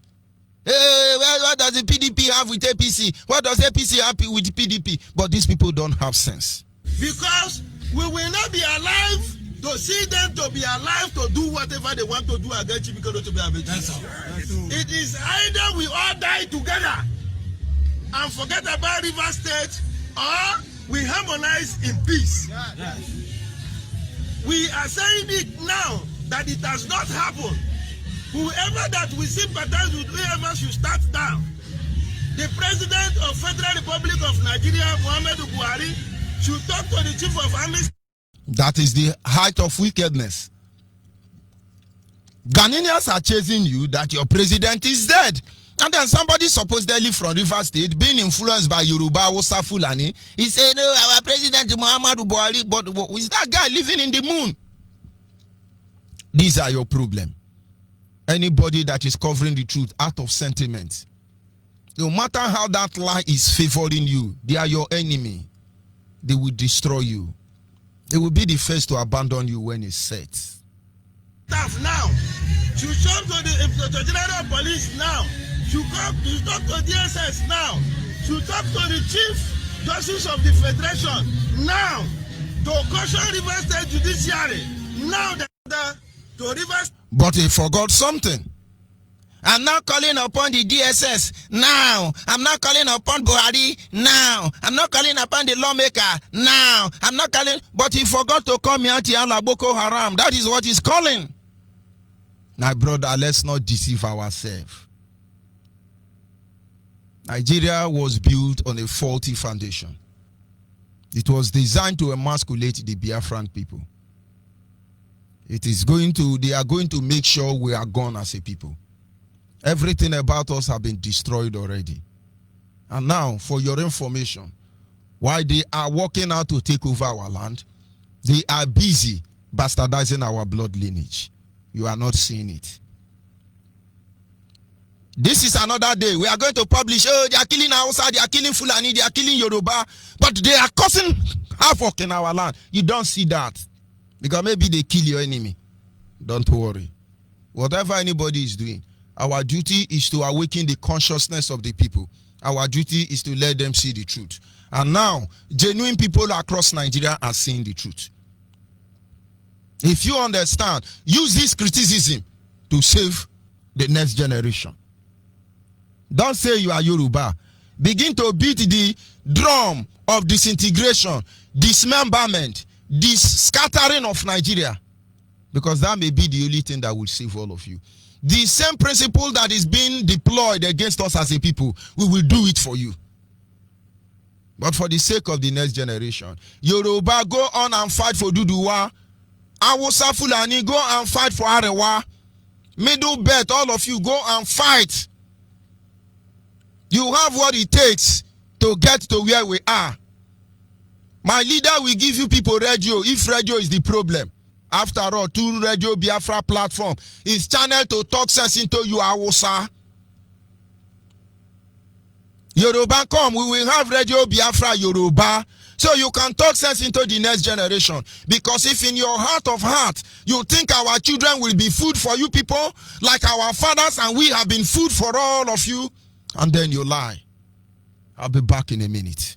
Hey, what does the PDP have with APC? What does APC have with PDP? But these people don't have sense. Because we will not be alive to see them to be alive to do whatever they want to do against you because to be available. It is either we all die together and forget about River State, or we harmonize in peace. We are saying it now that it has not happened. Whoever that we sympathize with, whoever should start down. The President of Federal Republic of Nigeria, Muhammadu Buhari, should talk to the Chief of Army. That is the height of wickedness. Ghanaians are chasing you that your president is dead. And then somebody supposedly from River State, being influenced by Yoruba Hausa Fulani, he said, no, our president Muhammadu Buhari, but is that guy living in the moon? These are your problem. Anybody that is covering the truth out of sentiment, no matter how that lie is favoring you, they are your enemy. They will destroy you. They will be the first to abandon you when it's set. Staff now, should talk to the General Police now, should talk to DSS now, should talk to the Chief Justice of the Federation now, to caution River State Judiciary now to River. But he forgot something. I'm not calling upon the DSS now. I'm not calling upon Buhari now. I'm not calling upon the lawmaker now. I'm not calling, but he forgot to call me Anti-Allah Boko Haram. That is what he's calling. My brother, let's not deceive ourselves. Nigeria was built on a faulty foundation. It was designed to emasculate the Biafran people. They are going to make sure we are gone as a people. Everything about us have been destroyed already. And now, for your information, while they are working out to take over our land, they are busy bastardizing our blood lineage. You are not seeing it. This is another day. We are going to publish, they are killing Hausa, they are killing Fulani, they are killing Yoruba, but they are causing havoc in our land. You don't see that. Because maybe they kill your enemy. Don't worry. Whatever anybody is doing, our duty is to awaken the consciousness of the people. Our duty is to let them see the truth. And now, genuine people across Nigeria are seeing the truth. If you understand, use this criticism to save the next generation. Don't say you are Yoruba. Begin to beat the drum of disintegration, dismemberment, this scattering of Nigeria. Because that may be the only thing that will save all of you. The same principle that is being deployed against us as a people, we will do it for you. But for the sake of the next generation, Yoruba, go on and fight for Duduwa. Hausa Fulani, go and fight for Arewa. Middle Belt, all of you, go and fight. You have what it takes to get to where we are. My leader will give you people radio if radio is the problem. After all, 2 Radio Biafra platform is channeled to talk sense into you, Hausa. Yoruba, come, we will have Radio Biafra Yoruba, so you can talk sense into the next generation. Because if in your heart of heart, you think our children will be food for you people, like our fathers and we have been food for all of you, and then you lie. I'll be back in a minute.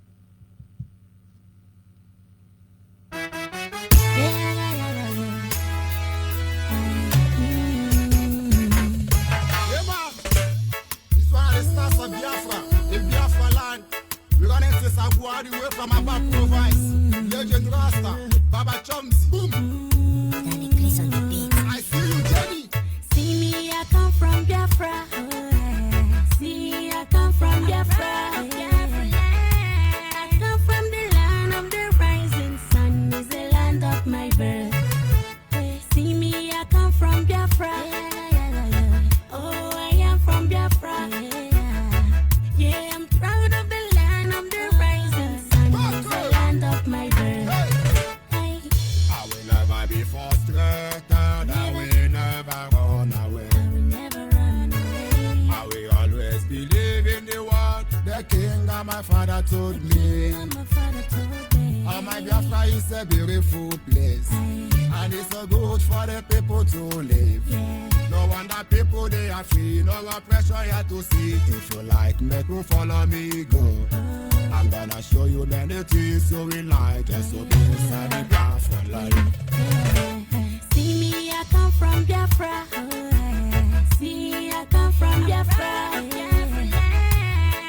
We're gonna take Saguari away from our back province. Legend Rasta, Baba Chumsy. Boom. I see you, Jenny. See me, I come from Biafra. See, I come from Biafra. I come from the land of the rising sun. Is the land of my birth. See me, I come from Biafra. Oh, I am from Biafra. Yeah, I'm proud of the land of the rising sun. Is the land of my birth. I will never be frustrated. I will never run away. I will always believe in the word the king and my father told me. Oh, my Biafra is a beautiful place, and it's so good for the people to live. No wonder people they are free, no more pressure here to see. If you like, make you follow me, go. I'm gonna show you many things you will like, and so be inside the Biafra life. See me, I come from Biafra. See, I come from Biafra.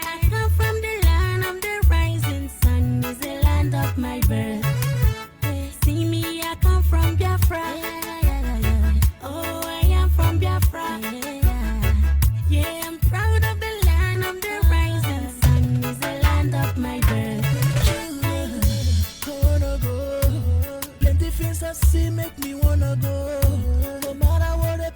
I come from the land of the rising sun. Is the land of my birth. See me, I come from Biafra. Oh, I am from Biafra. Yeah, I'm proud of the land of the rising sun. Is the land of my birth. Wanna go. Plenty things I see make me wanna go. No matter what the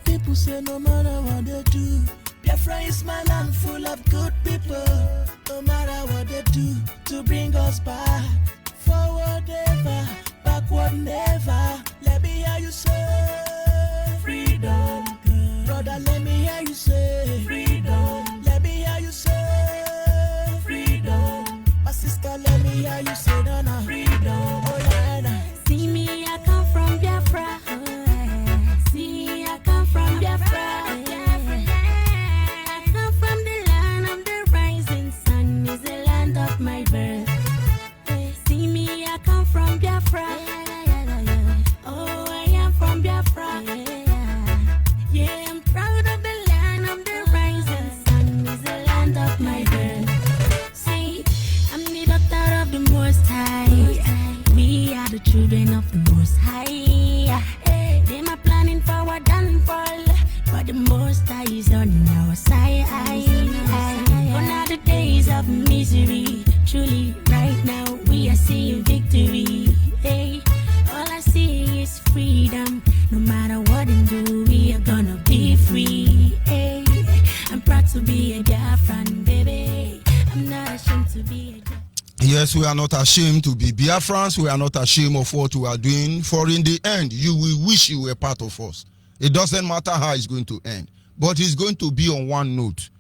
to be a Biafran, baby. I'm not ashamed to be a Biafran. Yes, we are not ashamed to be Biafrans. We are not ashamed of what we are doing. For in the end, you will wish you were part of us. It doesn't matter how it's going to end. But it's going to be on one note,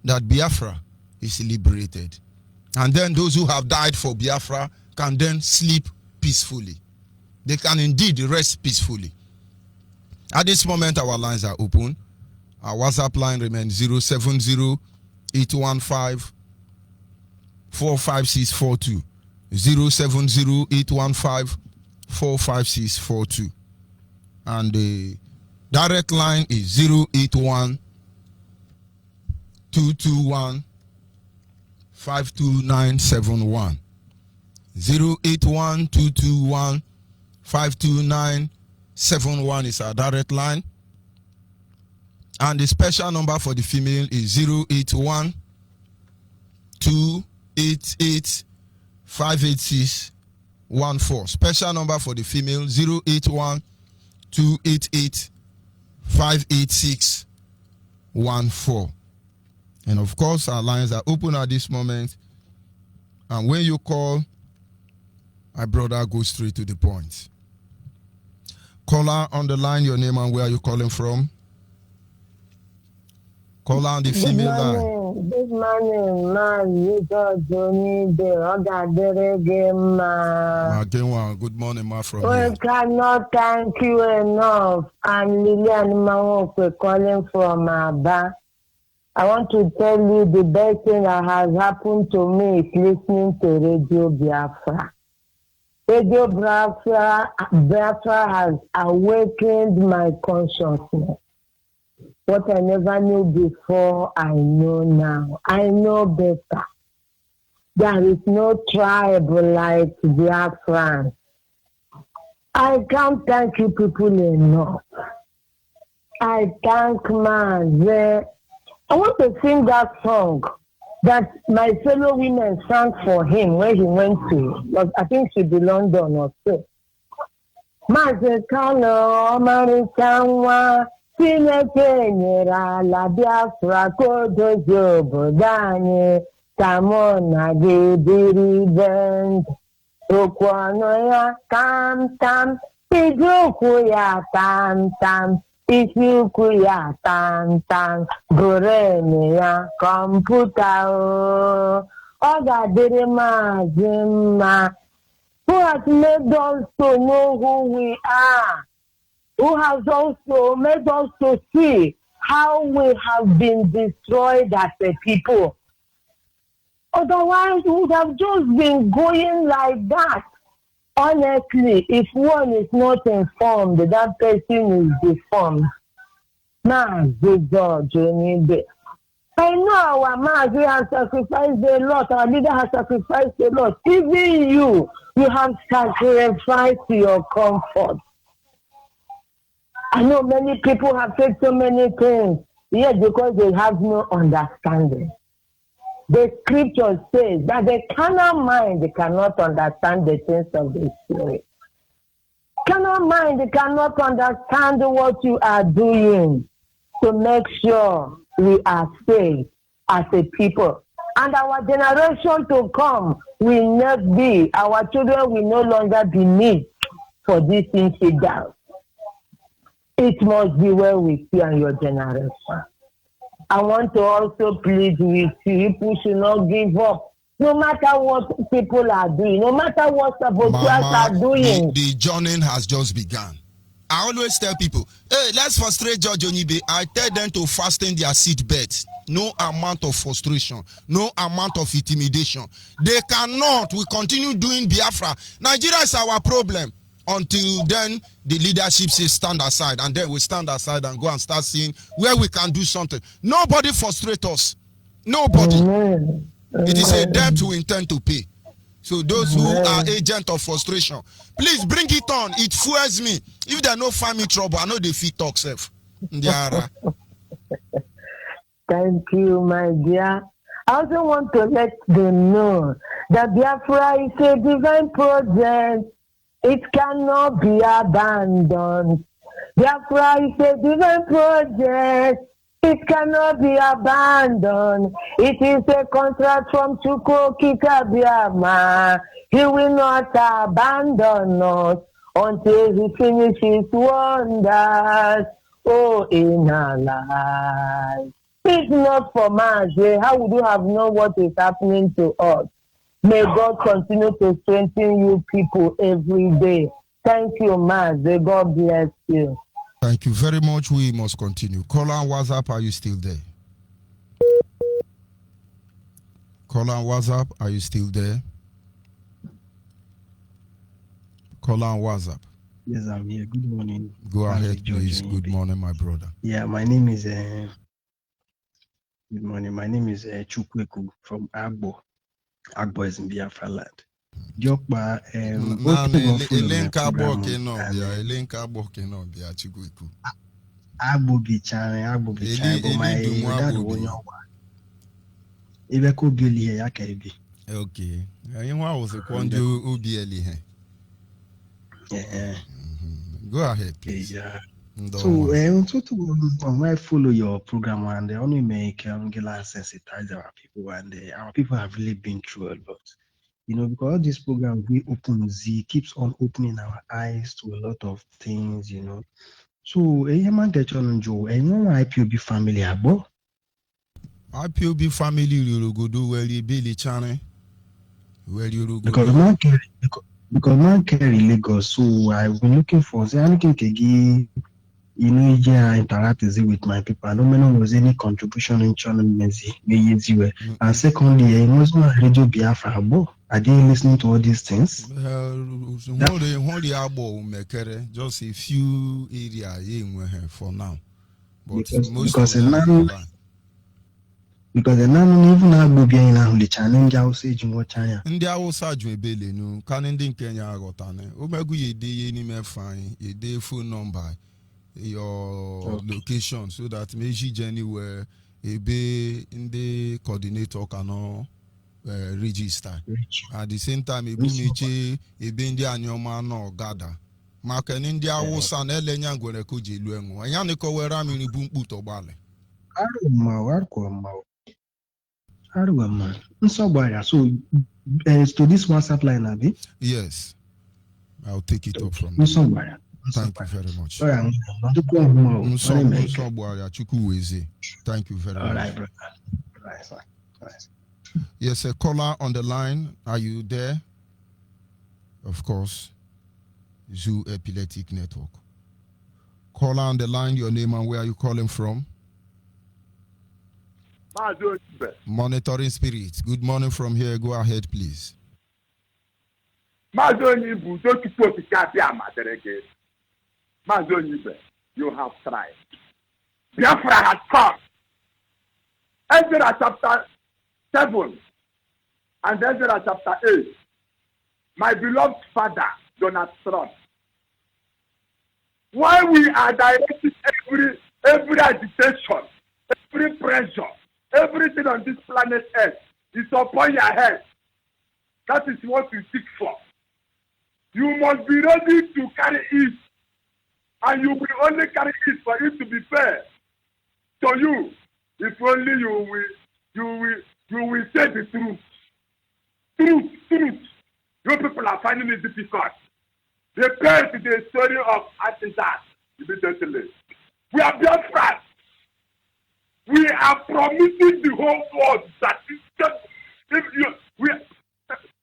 that Biafra is liberated. And then those who have died for Biafra can then sleep peacefully. They can indeed rest peacefully. At this moment, our lines are open. Our WhatsApp line remains 070-815-45642. 070-815-45642. And the direct line is 081-221-52971. 081-221-52971 is our direct line. And the special number for the female is 081-288-58614. Special number for the female 081-288-58614. And of course, our lines are open at this moment. And when you call, my brother, go straight to the point. Caller on the line, your name and where are you calling from? Caller on the female line. Good morning, man. You got Onyibe. Good morning, ma, from We here. cannot thank you enough. I'm Lilian Mawoke calling from Aba. I want to tell you the best thing that has happened to me is listening to Radio Biafra. Radio Biafra has awakened my consciousness. What I never knew before, I know now. I know better. There is no tribe like Biafra. I can't thank you people enough. I thank man. I want to sing that song that my fellow women sang for him when he went to, but I think she be London or so. Mazekano, Marikanwa, Sineke nyera la Biafra kodozi obodo anyị tamona ga-ebiri bend. Okwu ọnụ ya tam tam, iji okwu ya tam tam, isi ukwu ya tam tam, bụrụ ya kọmputa o. Ọ ga-adịrị maazị mma. Who has made us to know who we are? Who has also made us to see how we have been destroyed as a people. Otherwise, we would have just been going like that. Honestly, if one is not informed, that person is deformed. Onyibe. I know our Mazi has sacrificed a lot, our leader has sacrificed a lot. Even you have sacrificed your comfort. I know many people have said so many things, yet because they have no understanding. The scripture says that the carnal mind cannot understand the things of the spirit. Carnal mind cannot understand what you are doing to make sure we are safe as a people. And our generation to come will not be, our children will no longer be need for this infidel. It must be well with you and your generation. I want to also plead with you, people should not give up. No matter what people are doing, no matter what saboteurs are doing. The journey has just begun. I always tell people, hey, let's frustrate Judge Onyibe. I tell them to fasten their seat belts. No amount of frustration, no amount of intimidation. They cannot. We continue doing Biafra. Nigeria is our problem. Until then, the leadership says stand aside, and then we stand aside and go and start seeing where we can do something. Nobody frustrate us. Nobody. It is a debt we intend to pay. So those who are agents of frustration, please bring it on. It fuels me. If they no find me trouble, I know they fit talk self. Thank you, my dear. I also want to let them know that Biafra is a divine project. It cannot be abandoned. Biafra is a divine project. It cannot be abandoned. It is a contract from Chukwokikabiama. He will not abandon us until he finishes wonders. Oh, in our lives. If not for Mazi, how would you have known what is happening to us? May God continue to strengthen you people every day. Thank you, Mazi. God bless you. Thank you very much. We must continue. Caller on WhatsApp, are you still there? Caller on WhatsApp, are you still there? Caller on WhatsApp. Yes, I'm here. Good morning. Go ahead, please. Good morning, my brother. Yeah, my name is good morning. My name is Chukweku from Agbo. Agbo is in Biafra land. Jokba Agbo Bichane, but my dad won your one. If could be here, I can be. Okay. I was a quandu UBL. Yeah. Go ahead, please. Yeah. So I follow your program and they only make sensitize our people, and our people have really been through a lot. You know, because this program we open keeps on opening our eyes to a lot of things, you know. So man get on Joe, and IPOB family abo. IPOB family you go do well you Billy Channel. Where you go because man carry Lagos, so I've been looking for anything to give. You know, I interact with my people. I don't know was any contribution in channel and secondly, I was not radio Biafra. Are they listening to all these things? Just a few areas for now. But because the nan even have be in the challenge usage in what China. And there was a Bele no Canadian Kenya Rotane. Omegu ye day any me fine, a day phone number. Your location so that maybe Jenny where a be in the coordinator can register. At the same time, a bunichi a bendia and your man or gather. Mark an India was an Elena Gorekoji Luengo. And Yannico where I'm in boom put or bale. So to this WhatsApp line, Abi? Yes. I'll take it up from there. Thank you very much. Thank you very much. All right, brother. Right. Yes, a caller on the line. Are you there? Of course. Zoo Epileptic Network. Caller on the line, your name and where are you calling from? Monitoring Spirit. Good morning from here. Go ahead, please. Onyibe, you have tried. Biafra has come. Ezra chapter 7 and Ezra chapter 8. My beloved father, Donald Trump. Why we are directing every agitation, every pressure, everything on this planet Earth is upon your head. That is what we seek for. You must be ready to carry it. And you will only carry it for it to be fair to you. If only you will say the truth. Truth. You people are finding it difficult. They paint the story of artisans immediately. We are Biafra. We are promising the whole world that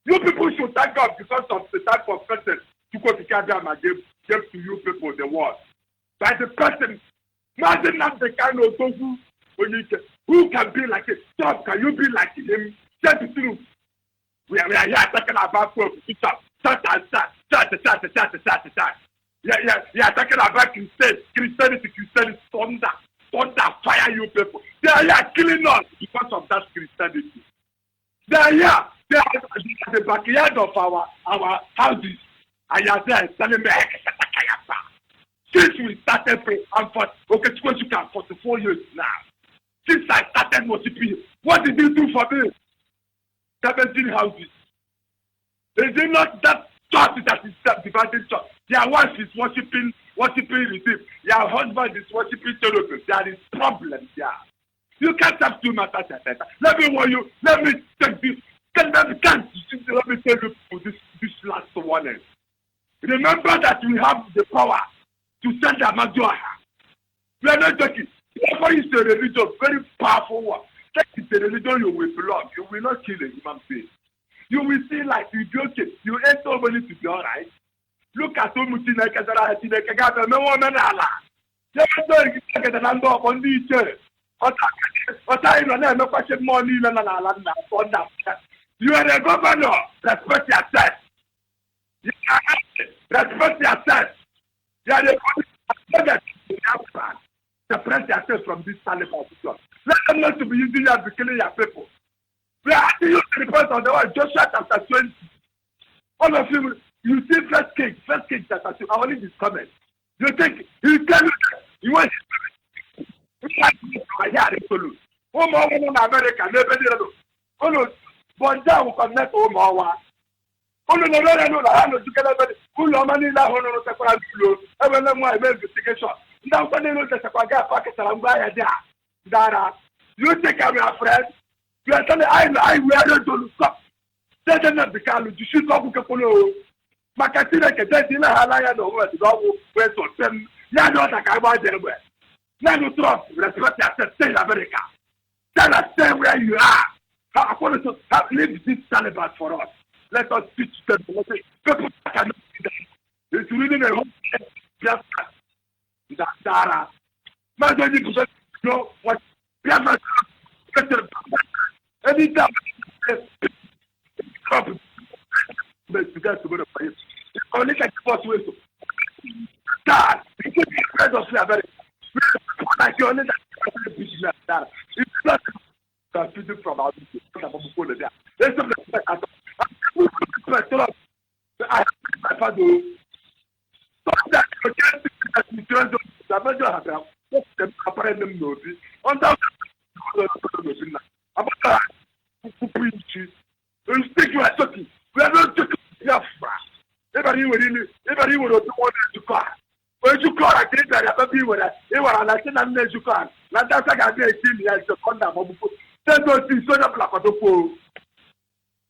you people should thank God because of the type of person Chukwokikabiama gave to you people the world. By the person, imagine not the kind of tofu who can be like it. Stop, can you be like him? Say the truth. We are here talking about start. We are talking about Christianity, thunder, fire you people. They are here killing us because of that Christianity. They are here. They are at the backyard of our houses. And you are there telling me, since we started praying, I'm for 44 years now. Since I started worshiping, what did you do for me? 17 houses. Is it not that church that is divided church? Their wife is worshiping worshiping receive. Your husband is worshiping cherubim. There is problem there. You can't have two masters at that. Let me warn you. Let me take this. Let me tell you this last warning. Remember that we have the power to send a Major. We are not joking. Biafra is a religion, very powerful one. That is the religion you will belong. You will not kill a human being. You will see like you do okay. You ain't nobody to be alright. Look at so much in the Kazara, in the Kagata, no one Allah. You are going to land on the church. What I don't know, question money than you are a governor. Respect yourself. Respect yourself. You are the governor. Separate yourself from this Taliban. Let them not to be using you to killing your people. We are asking you to report on the word Joshua chapter 20. All of you see first king chapter 2. I only this comment. You think you tell me you want home in America, never did. Oh no, Bonja will connect home or oh no, no, together, but who no money now, no, no, ever know my investigation. Now, when they look at the packet and buy a Dara, you take care of your friend. You are telling I wear to stop. They don't become you should go to Polo. Macatina can tell you how I know where to go, where to send. Now, not like I buy them. Now, you trust, respect yourself, stay in America. Tell us, stay where you are. I want to leave this Taliban for us. Let us teach them. People cannot do that. It's really a whole just Dara. Imagine you know what Biafra anytime to get to go to place. Only like the first way to start. Because the friends of America. Like you only that business that. It's not computing from our business. There's some respect at all. I have my father. That you can't do that. Major have them apparently no be. On that, about you speak you are talking. We are not talking Biafra. Everybody would want to call. When you call, I think that baby would have. They were like an you call. Like that's like I did 18 years to condemn. Then don't see so much like a dopo.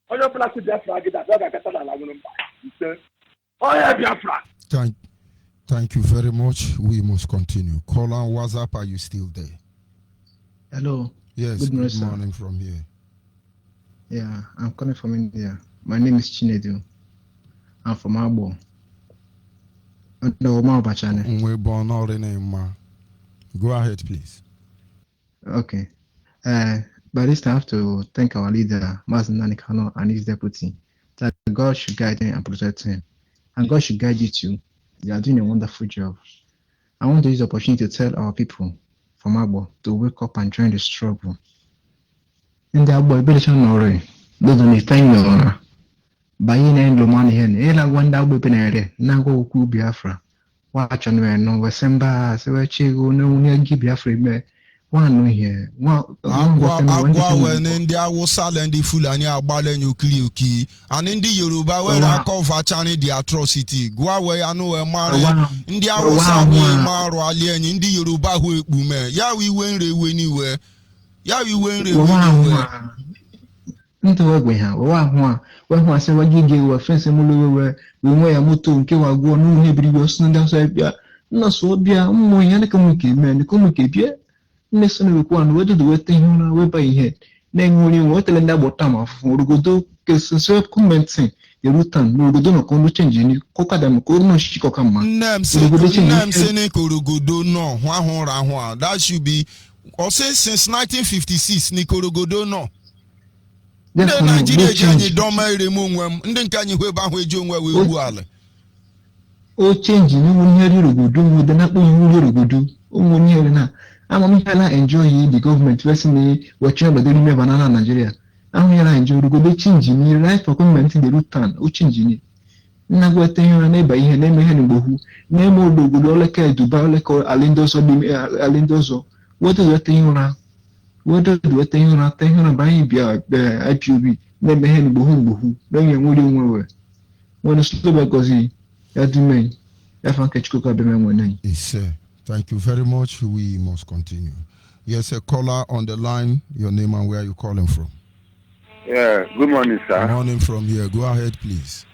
On your place, Biafra, get that. I got a oh yeah, Biafra. Thank you very much. We must continue. Call on WhatsApp. Are you still there? Hello. Yes. Good morning from here. Yeah, I'm calling from India. My name is Chinedu. I'm from Abo. No, we're born all in name. Go ahead, please. Okay. By this time, I have to thank our leader, Mazen Nanikano, and his deputy, that God should guide him and protect him. And God should guide you too. You are doing a wonderful job. I want to use the opportunity to tell our people from Abo to wake up and join the struggle. In the Abo, those on the time, by in Lomani Hen, Ela Wanda Benere, Nago Ku Biafra. Watch on me, no, Wesemba, Sewachi, no, near Biafra, one here. When in the Awosal and the Fulani are balling you Kliuki, and in the Yoruba, where I call Vachani the atrocity, go away, I know a man, in the Awosal, Maro Alien, in the Yoruba, who women, ya we went anywhere, ya we went anywhere. Into work we have, when I say what you give a fence and we wear a motor and kill our go no hebrew was not outside. No, so be a more Yanakamuki man, the Kumukipia. Listen to one word to the wetting on way by head. Then when you want to land about time of Urugudo, case serve commenting, the Rutan, no, the donor can change any Kokadam, Kono Shikokama. Nam Sene Kurugudo, no, Juan, that should be, or since 1956, Nikorogodo, no. Nigeria don't marry the moon when then can you back with John where we will. Oh, changing, you will hear you with the Napo you will do. Oh, near I'm gonna enjoy the government recently watching the daily banana Nigeria. I'm gonna enjoy the good changing me right for commenting the root town, or changing it. Nago tell your neighbor here, name Hennibu, name all the good like Dubai like Alindoso, Alindoso. What is the thing now? What do you think on a thing on a buying IPUB? Name Hennibu, then you're moving over. When a slow because he had to make. Yes, sir. Thank you very much. We must continue. Yes, a caller on the line. Your name and where you calling from? Yeah, good morning, sir. Morning from here. Go ahead, please.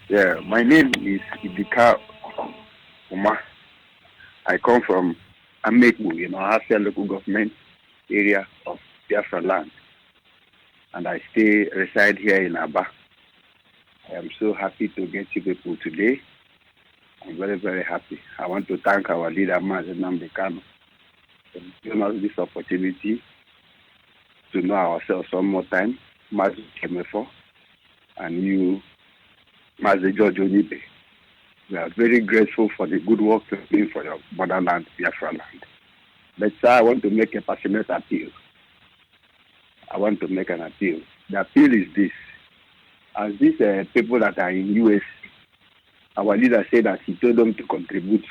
Yeah, my name is Idika Uma. I come from Ameku, Hasia local government area of Biafra land. And I reside here in Aba. I am so happy to get you people today. I'm very, very happy. I want to thank our leader, Mazen Nambekano, for giving us this opportunity to know ourselves one more time. Mazen Kemefo and you, Mazen George Onyibe. We are very grateful for the good work you're doing for your motherland, Biafra land. But sir, I want to make a passionate appeal. I want to make an appeal. The appeal is this. As these people that are in US, our leader said that he told them to contribute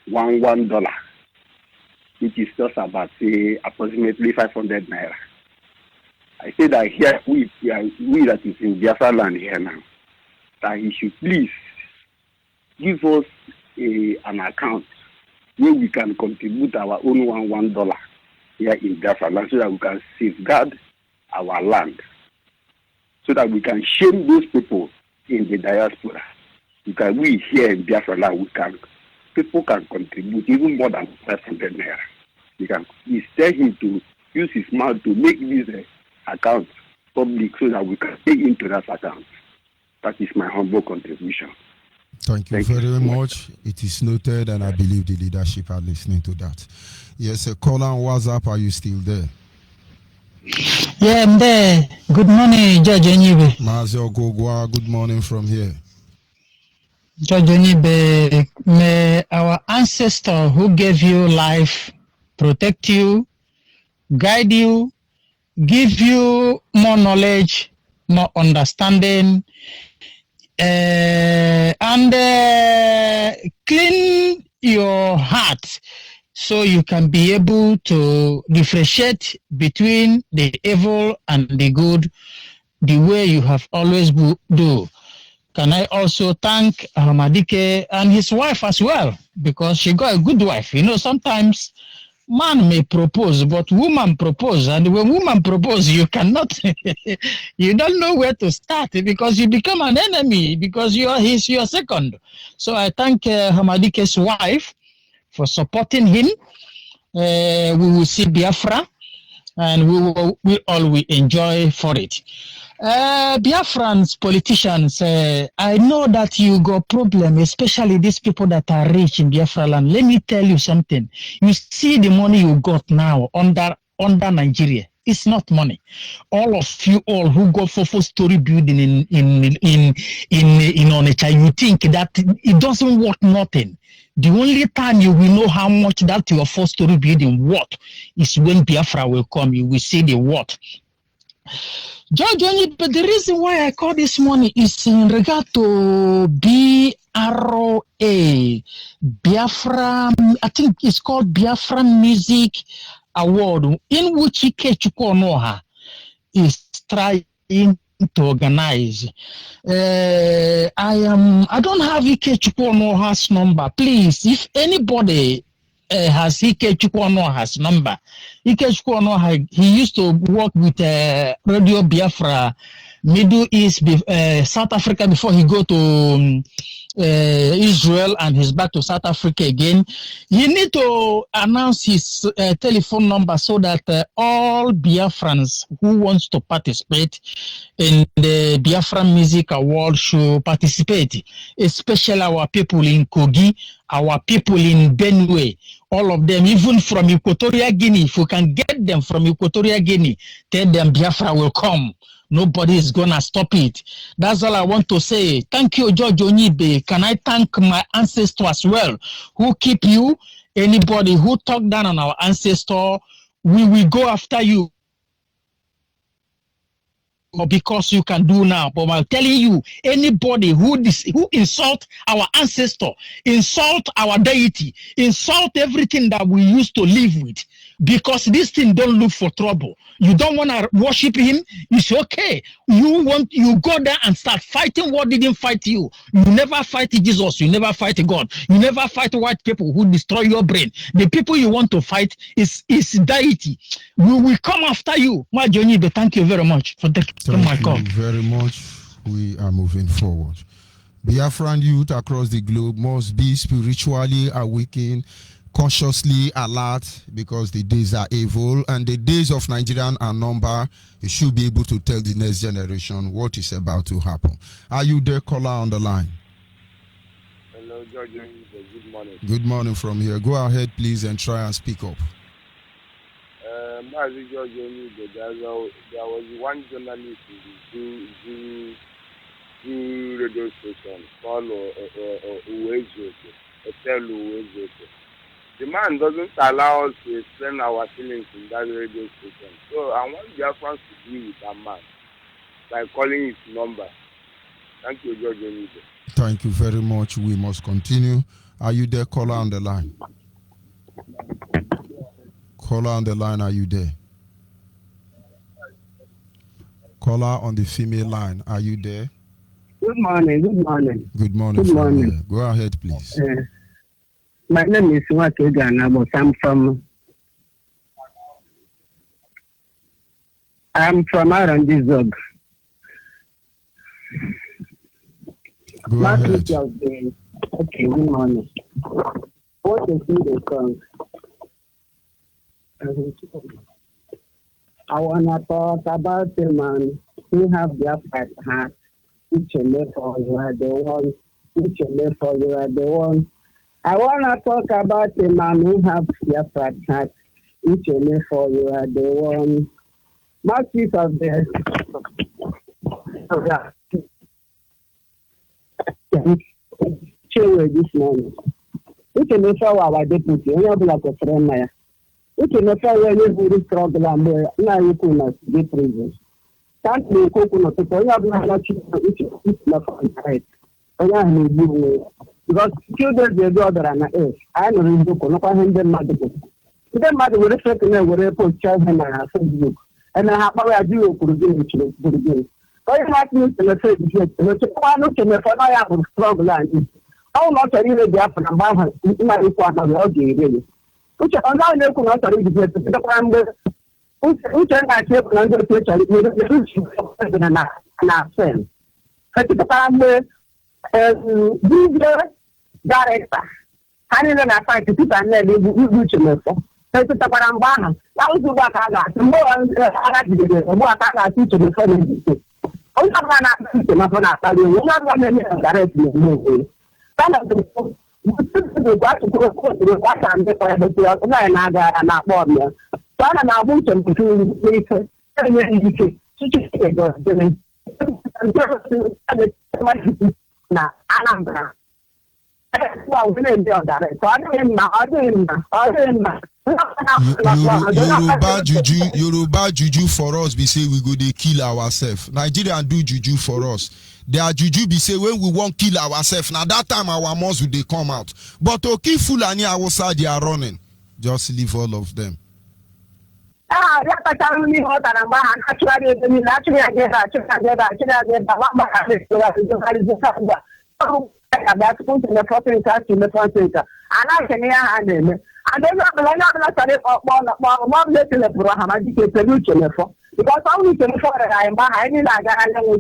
$1, which is just about approximately 500 naira. I say that here we that is in Biafra land here now, that he should please give us an account where we can contribute our own $1 here in Biafra land, so that we can safeguard our land, so that we can shame those people in the diaspora. Because we here in Biafra land, people can contribute even more than 500 naira. We tell him to use his mouth to make this account public, so that we can pay into that account. That is my humble contribution. Thank you very much. It is noted, and I believe the leadership are listening to that. Yes, a caller on WhatsApp. Are you still there? Yeah, I'm there. Good morning, Judge Onyibe. Mazio Gogwa, good morning from here. Judge Onyibe, may our ancestor who gave you life protect you, guide you, give you more knowledge, more understanding, and clean your heart, so you can be able to differentiate between the evil and the good, the way you have always do. Can I also thank Ahmadike and his wife as well, because she got a good wife. Sometimes man may propose, but woman propose, and when woman propose, you cannot, you don't know where to start, because you become an enemy, because he's your second. So I thank Ahmadike's wife for supporting him. We will see Biafra, and we all will enjoy for it. Biafrans, politicians, I know that you got problem, especially these people that are rich in Biafra land. Let me tell you something. You see the money you got now under Nigeria. It's not money. All of you all who go for 4-story building in Onitsha, you think that it doesn't worth nothing. The only time you will know how much that your 4-story building worth is when Biafra will come. You will see the worth. George Onyibe, but the reason why I call this morning is in regard to BRA, Biafra, I think it's called Biafra Music Award, in which Ike Chukwuonoha is trying to organize. I don't have Ike Chukwuonoha's number. Please, if anybody has Ike Chukwuonoha's number. Ike Chukwuonoha, he used to work with Radio Biafra, Middle East, South Africa before he go to Israel, and he's back to South Africa again. You need to announce his telephone number, so that all Biafrans who wants to participate in the Biafra Music Award should participate, especially our people in Kogi, our people in Benue, all of them, even from Equatorial Guinea. If we can get them from Equatorial Guinea, tell them Biafra will come. Nobody is gonna stop it. That's all I want to say. Thank you, George Onyibe. Can I thank my ancestors as well, who keep you? Anybody who talk down on our ancestor, we will go after you. Because you can do now. But I'm telling you, anybody who insult our ancestor, insult our deity, insult everything that we used to live with, because this thing don't look for trouble. You don't want to worship him. It's okay. You go there and start fighting what didn't fight you. You never fight Jesus. You never fight God. You never fight white people who destroy your brain. The people you want to fight is deity. We will come after you. My Onyibe, thank you very much for taking my call. Thank you very much. We are moving forward. Biafran youth across the globe must be spiritually awakened, consciously alert, because the days are evil and the days of Nigerian are numbered. You should be able to tell the next generation what is about to happen. Are you there, caller on the line? Hello, George. Good morning. Good morning from here. Go ahead, please, and try and speak up. George, there was one journalist in the radio station called Uwezoke. The man doesn't allow us to explain our feelings in that radio station. So I want Biafrans to deal with that man by calling his number. Thank you, George. Thank you very much. We must continue. Are you there, caller on the line? Caller on the line, are you there? Caller on the female line, are you there? Good morning. Good morning. Good morning. Good morning. Here. Go ahead, please. My name is Wakegana, but I'm from Arandizog. Go ahead. Okay, good morning. What is the song? I wanna talk about the man who have their fight heart. Each and every you are the one. Each and every you are the one. I wanna talk about the man who have their fight heart. Each and every you are the one. Masses of the this morning. Each and every our deputy. We have like a friend now. We can never really struggle and now you can get prison. Can't be coconut to call up not right. Because children they go there and I know you can not find them mother. Then mother will reflect in a post child and I have Facebook. And I have a deal to do. So you have to the face I have struggle and how much are you there for my really? Which are now looking at the family. Which are not able to undertake an accent. But the family, director, handing an affair to people and let you do to so the Parambana, that was what I got. More I did, what I got to the family. Oh, I'm not teaching my phone after you. You're not going to directly move. Some of the we got to go to the water and get and not born there. So I'm not going to do now, Anambra. Well, we didn't do that. So Yoruba juju for us be say we go dey kill ourselves. Nigerian do juju for us. Their juju be say when we won't kill ourselves. Now that time our muscle they come out. But to kill Fulani outside they are running. Just leave all of them. That's put in the proper touch in the front center. And I can hear her name. And then I'm study one little Brahma because only 24 I am behind in a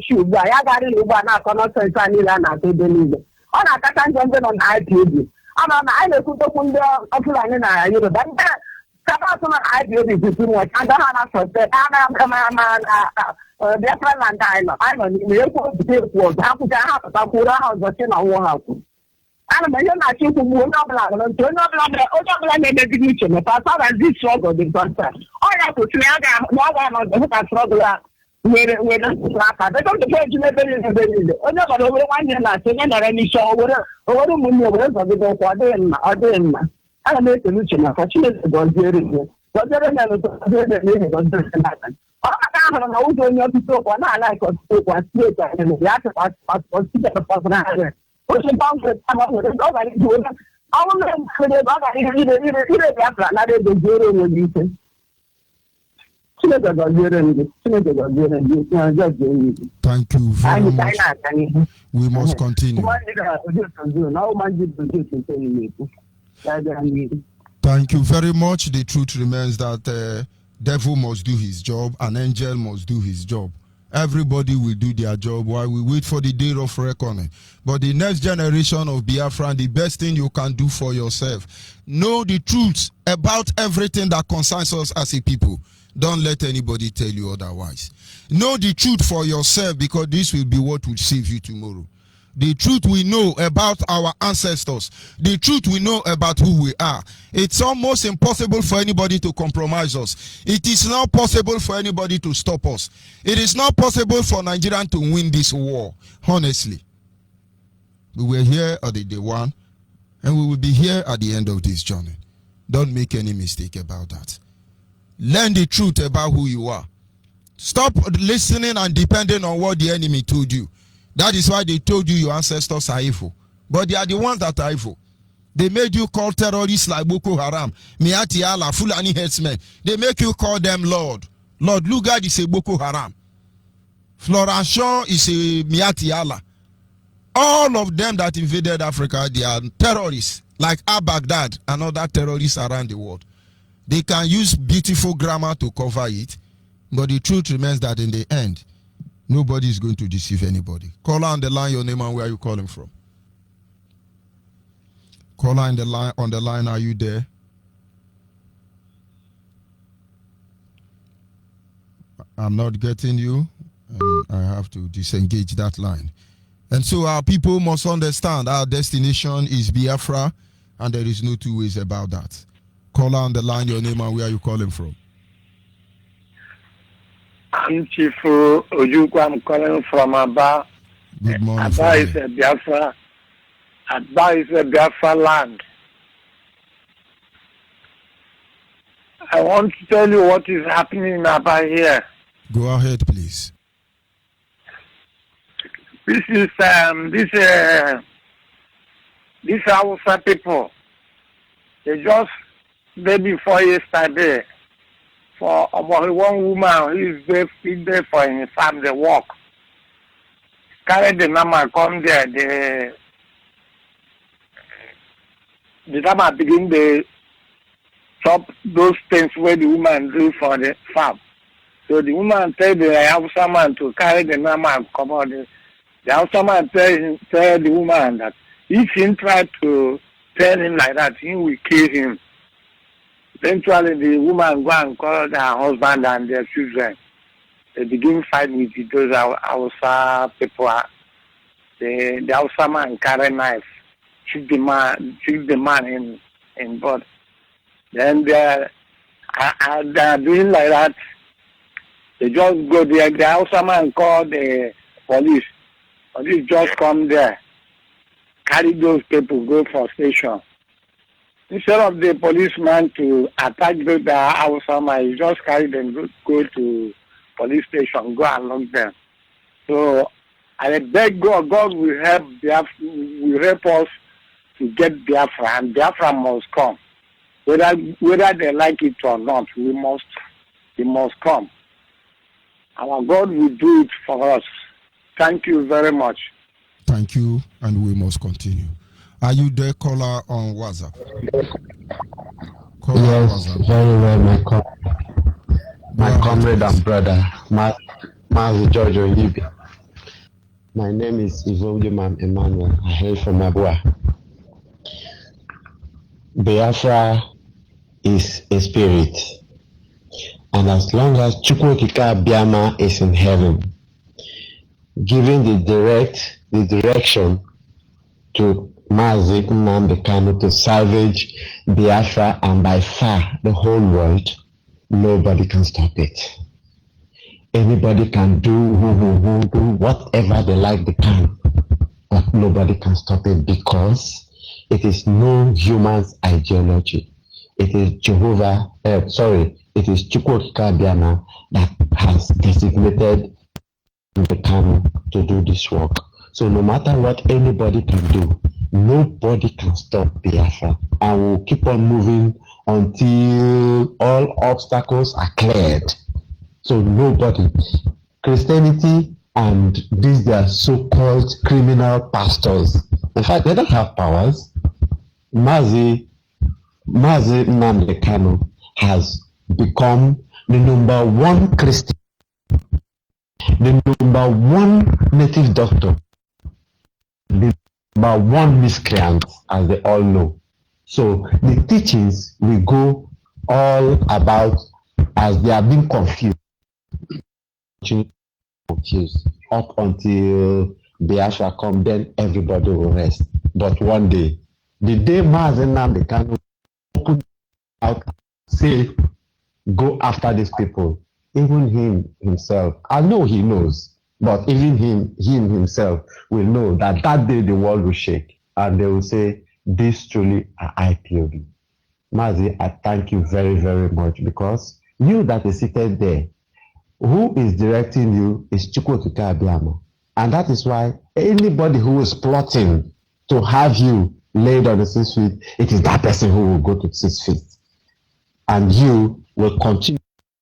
shoe. I got it one up on a certain land. I believe it. On a catan on IPD. I'm on I put up on the offline and I, you know, that. I believe it too much. I don't have to say, Biafra land I know the airport was how could I have a pura house but you know what happened. And I'm not sure who will not block and turn up on the definition. If I thought I did struggle with contract. All I could say I got the hook struggle with a they don't pay you never. Oh, no, but over 1 year last, and any show over the moon of the go for them. I didn't. I made the solution of what she is going to but there is nothing. I don't know who to talk one. I like us to talk one straight and the other part was the person. Push it down to come up with it. I want to put it back at it. Biafra, not the zero when you say. Thank you very much. We must continue. Thank you very much. The truth remains that devil must do his job, an angel must do his job. Everybody will do their job while we wait for the day of reckoning. But the next generation of Biafra, the best thing you can do for yourself, know the truth about everything that concerns us as a people. Don't let anybody tell you otherwise. Know the truth for yourself, because this will be what will save you tomorrow. The truth we know about our ancestors, the truth we know about who we are. It's almost impossible for anybody to compromise us. It is not possible for anybody to stop us. It is not possible for Nigeria to win this war, honestly. We were here at the day one, and we will be here at the end of this journey. Don't make any mistake about that. Learn the truth about who you are. Stop listening and depending on what the enemy told you. That is why they told you your ancestors are evil. But they are the ones that are evil. They made you call terrorists like Boko Haram, Miati Allah, Fulani headsmen. They make you call them Lord. Lord Lugard is a Boko Haram. Florent Shaw is a Miati Allah. All of them that invaded Africa, they are terrorists, like al-Baghdad and other terrorists around the world. They can use beautiful grammar to cover it, but the truth remains that in the end, nobody is going to deceive anybody. Caller on the line, your name and where are you calling from? Caller on the line, are you there? I'm not getting you, and I have to disengage that line. And so our people must understand our destination is Biafra, and there is no two ways about that. Caller on the line, your name and where are you calling from? I'm Chief Ojukwu. I'm calling from Aba. Good morning. Aba is a Biafra. Aba is a Biafra land. I want to tell you what is happening in Aba here. Go ahead, please. This is this Hausa people. They just day before yesterday, for about one woman who is there for his farm, they walk. Carry the number, come there, the number begin to chop those things where the woman do for the farm. So the woman tell the Hausa man to carry the number and come out. The Hausa man tell the woman that if he try to tell him like that, he will kill him. Eventually, the woman go and call their husband and their children. They begin fighting with those Hausa people. The Hausa man carry knife, shoot the man in body. Then they are doing like that. They just go there. The Hausa man call the police. Police just come there, carry those people, go for station. Instead of the policeman to attack the Hausa man, he just carry them, go to police station, go and lock them. So I beg God, God will help us to get Biafra, and Biafra must come. Whether they like it or not, it must come. Our God will do it for us. Thank you very much. Thank you, and we must continue. Are you there, caller on WhatsApp? Yes, very well, my comrade and brother, Mazi George Onyibe. My name is Ivonjuman Emmanuel. I hail from Abua. Biafra is a spirit, and as long as Chukwukika Biama is in heaven, giving the direction to Mazi Nnamdi Kanu to salvage Biafra and by far the whole world, nobody can stop it. Anybody can do whatever they like they can, but nobody can stop it because it is no human's ideology. It is it is Chukwukika Biama that has designated the Kanu to do this work. So no matter what anybody can do, nobody can stop Biafra, and we'll keep on moving until all obstacles are cleared. So nobody, Christianity and these their so-called criminal pastors, in fact, they don't have powers. Mazi Nnamdi Kanu has become the number one Christian, the number one native doctor, the number one miscreant, as they all know. So the teachings will go all about as they are being confused up until Biafra come, then everybody will rest. But one day, the day Mazi Nnamdi Kanu open out, say, go after these people, even him himself, I know he knows, but even him himself will know that that day the world will shake and they will say, this truly are IPOB. Mazi, I thank you very, very much, because you that is seated there, who is directing you is Chukwuokike Abiama. And that is why anybody who is plotting to have you laid on the 6 feet, it is that person who will go to 6 feet. And you will continue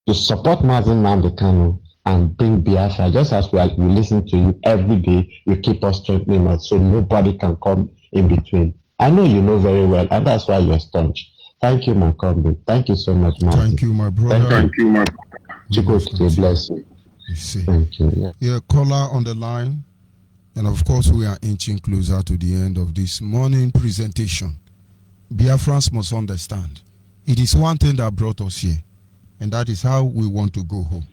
to support Mazi Nnamdi Kanu and bring Biafra, just as we listen to you every day. You keep us strengthening us so nobody can come in between. I know you know very well, and that's why you're staunch. Thank you, my comrade. Thank you so much, Mazi. Thank you, my brother. Thank you, my Chukwuokike bless you. Thank you. Yeah, caller on the line. And of course, we are inching closer to the end of this morning presentation. Biafrans must understand. It is one thing that brought us here, and that is how we want to go home.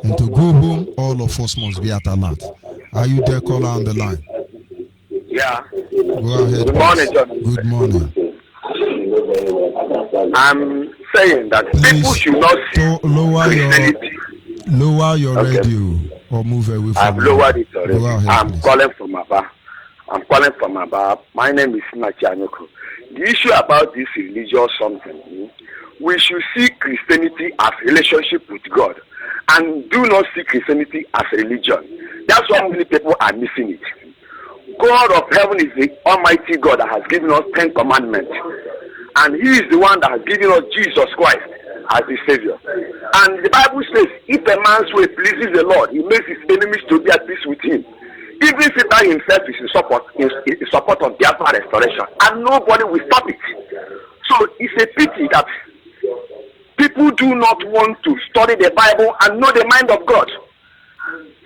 And to go home, all of us must be at alert. Are you there, caller on the line? Yeah. Go ahead. Good morning, John. Good morning. I'm saying that people should not see lower your radio or move away from I've lowered it already. Go ahead, I'm please. calling from Aba. My name is Nachi Anyoko. The issue about this religious something, we should see Christianity as a relationship with God and do not see Christianity as a religion. That's why many people are missing it. God of heaven is the Almighty God that has given us 10 commandments. And He is the one that has given us Jesus Christ as the Savior. And the Bible says, if a man's way pleases the Lord, He makes his enemies to be at peace with him. Even Satan himself is in support of Biafra restoration, and nobody will stop it. So it's a pity that people do not want to study the Bible and know the mind of God.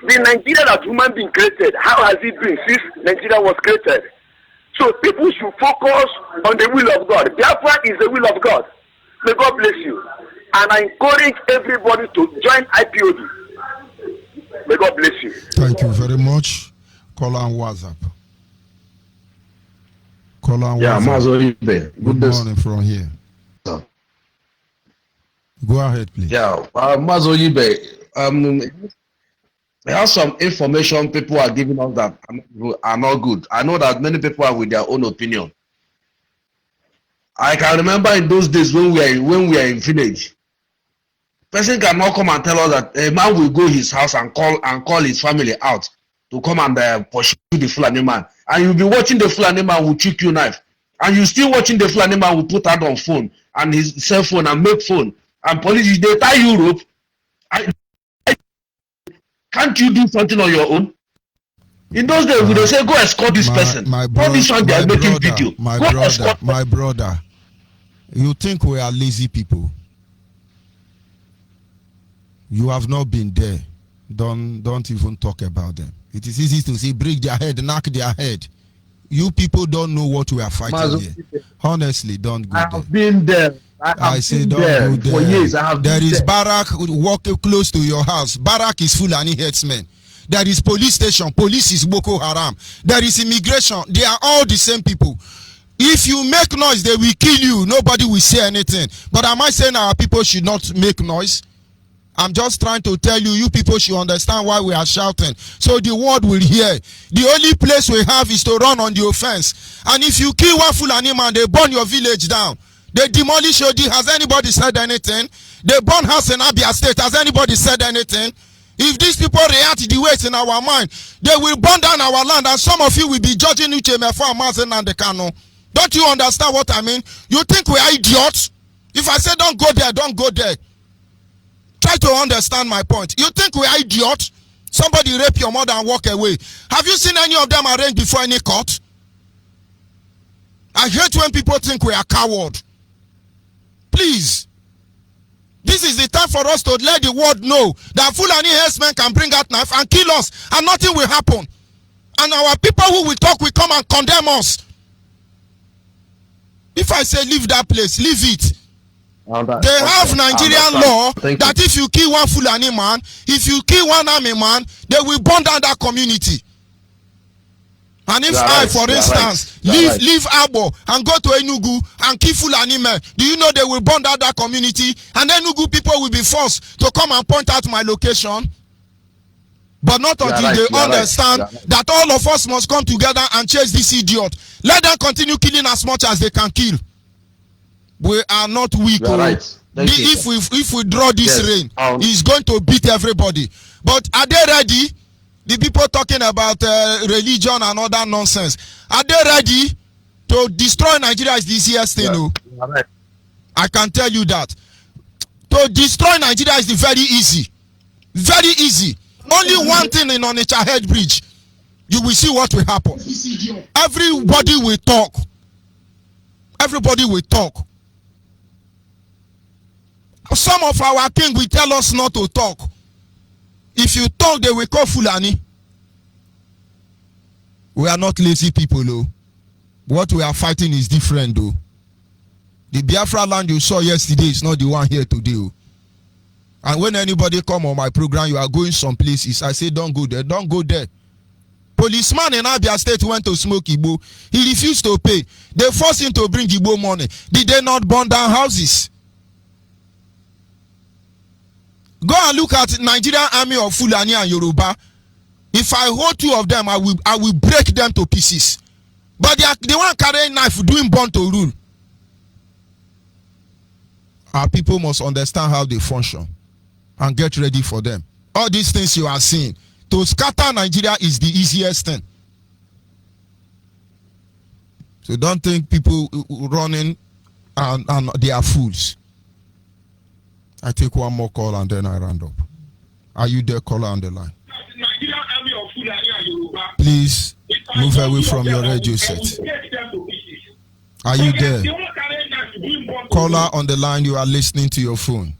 The Nigeria that human being created, how has it been since Nigeria was created? So people should focus on the will of God. Biafra is the will of God. May God bless you. And I encourage everybody to join IPOB. May God bless you. Thank you very much. Call on WhatsApp. Call on Yeah, WhatsApp. Mazi, Good morning from here. Go ahead, please. Yeah, Mazi, there are some information people are giving us that are not good. I know that many people are with their own opinion. I can remember in those days when we are in village, person cannot come and tell us that a man will go his house and call his family out to come and pursue the Fulani man, and you'll be watching the Fulani man with chiku knife, and you still watching the Fulani man will put out on phone and his cell phone and make phone, and police they tie you rope. Can't you do something on your own? In those days, we don't say go escort this person. All this one they are making video. My brother, you think we are lazy people? You have not been there. Don't even talk about them. It is easy to say break their head, knock their head. You people don't know what we are fighting here. Honestly, don't go there. I have been there. I say don't go there. For years, I have there been is there. barrack walk close to your house. Barrack is Fulani headsmen. There is police station. Police is Boko Haram. There is immigration. They are all the same people. If you make noise, they will kill you. Nobody will say anything. But am I saying our people should not make noise? I'm just trying to tell you, you people should understand why we are shouting, so the world will hear. The only place we have is to run on the offense. And if you kill one Fulani man, they burn your village down. They demolish your. Has anybody said anything? They burn house in Abia State. Has anybody said anything? If these people react the way it's in our mind, they will burn down our land, and some of you will be judging Uche for Mazen and the Kano. Don't you understand what I mean? You think we are idiots? If I say don't go there, don't go there. Try to understand my point. You think we are idiots? Somebody rape your mother and walk away. Have you seen any of them arraigned before any court? I hate when people think we are coward. Please. This is the time for us to let the world know that Fulani herdsmen can bring out knife and kill us, and nothing will happen. And our people who will talk will come and condemn us. If I say leave that place, leave it. They have Nigerian law that if you kill one Fulani man, if you kill one army man, they will burn down that community. And if I, for instance, leave Abo and go to Enugu and kill Fulani men, do you know they will burn down that community? And Enugu people will be forced to come and point out my location. But not until they understand that all of us must come together and chase this idiot. Let them continue killing as much as they can kill. We are not weak. If we draw this rain, it's going to beat everybody. But are they ready? The people talking about religion and other nonsense, are they ready to destroy Nigeria? Is the easiest thing. I can tell you that. To destroy Nigeria is very easy. Very easy. Only one thing in Onitsha Head Bridge. You will see what will happen. Everybody will talk. Everybody will talk. Some of our king will tell us not to talk. If you talk, they will call Fulani. We are not lazy people, though. What we are fighting is different, though. The Biafra land you saw yesterday is not the one here today. Oh. And when anybody come on my program, you are going some places, I say don't go there, don't go there. Policeman in Abia State went to smoke Igbo. He refused to pay. They forced him to bring Igbo money. Did they not burn down houses? Go and look at Nigerian army of Fulani and Yoruba. If I hold two of them, I will break them to pieces. But they want to carry a knife doing born to rule. Our people must understand how they function and get ready for them. All these things you are seeing, to scatter Nigeria is the easiest thing. So don't think people running and they are fools. I take one more call and then I round up. Are you there, caller on the line? Please move away from your radio set. Are you there? Caller on the line, you are listening to your phone.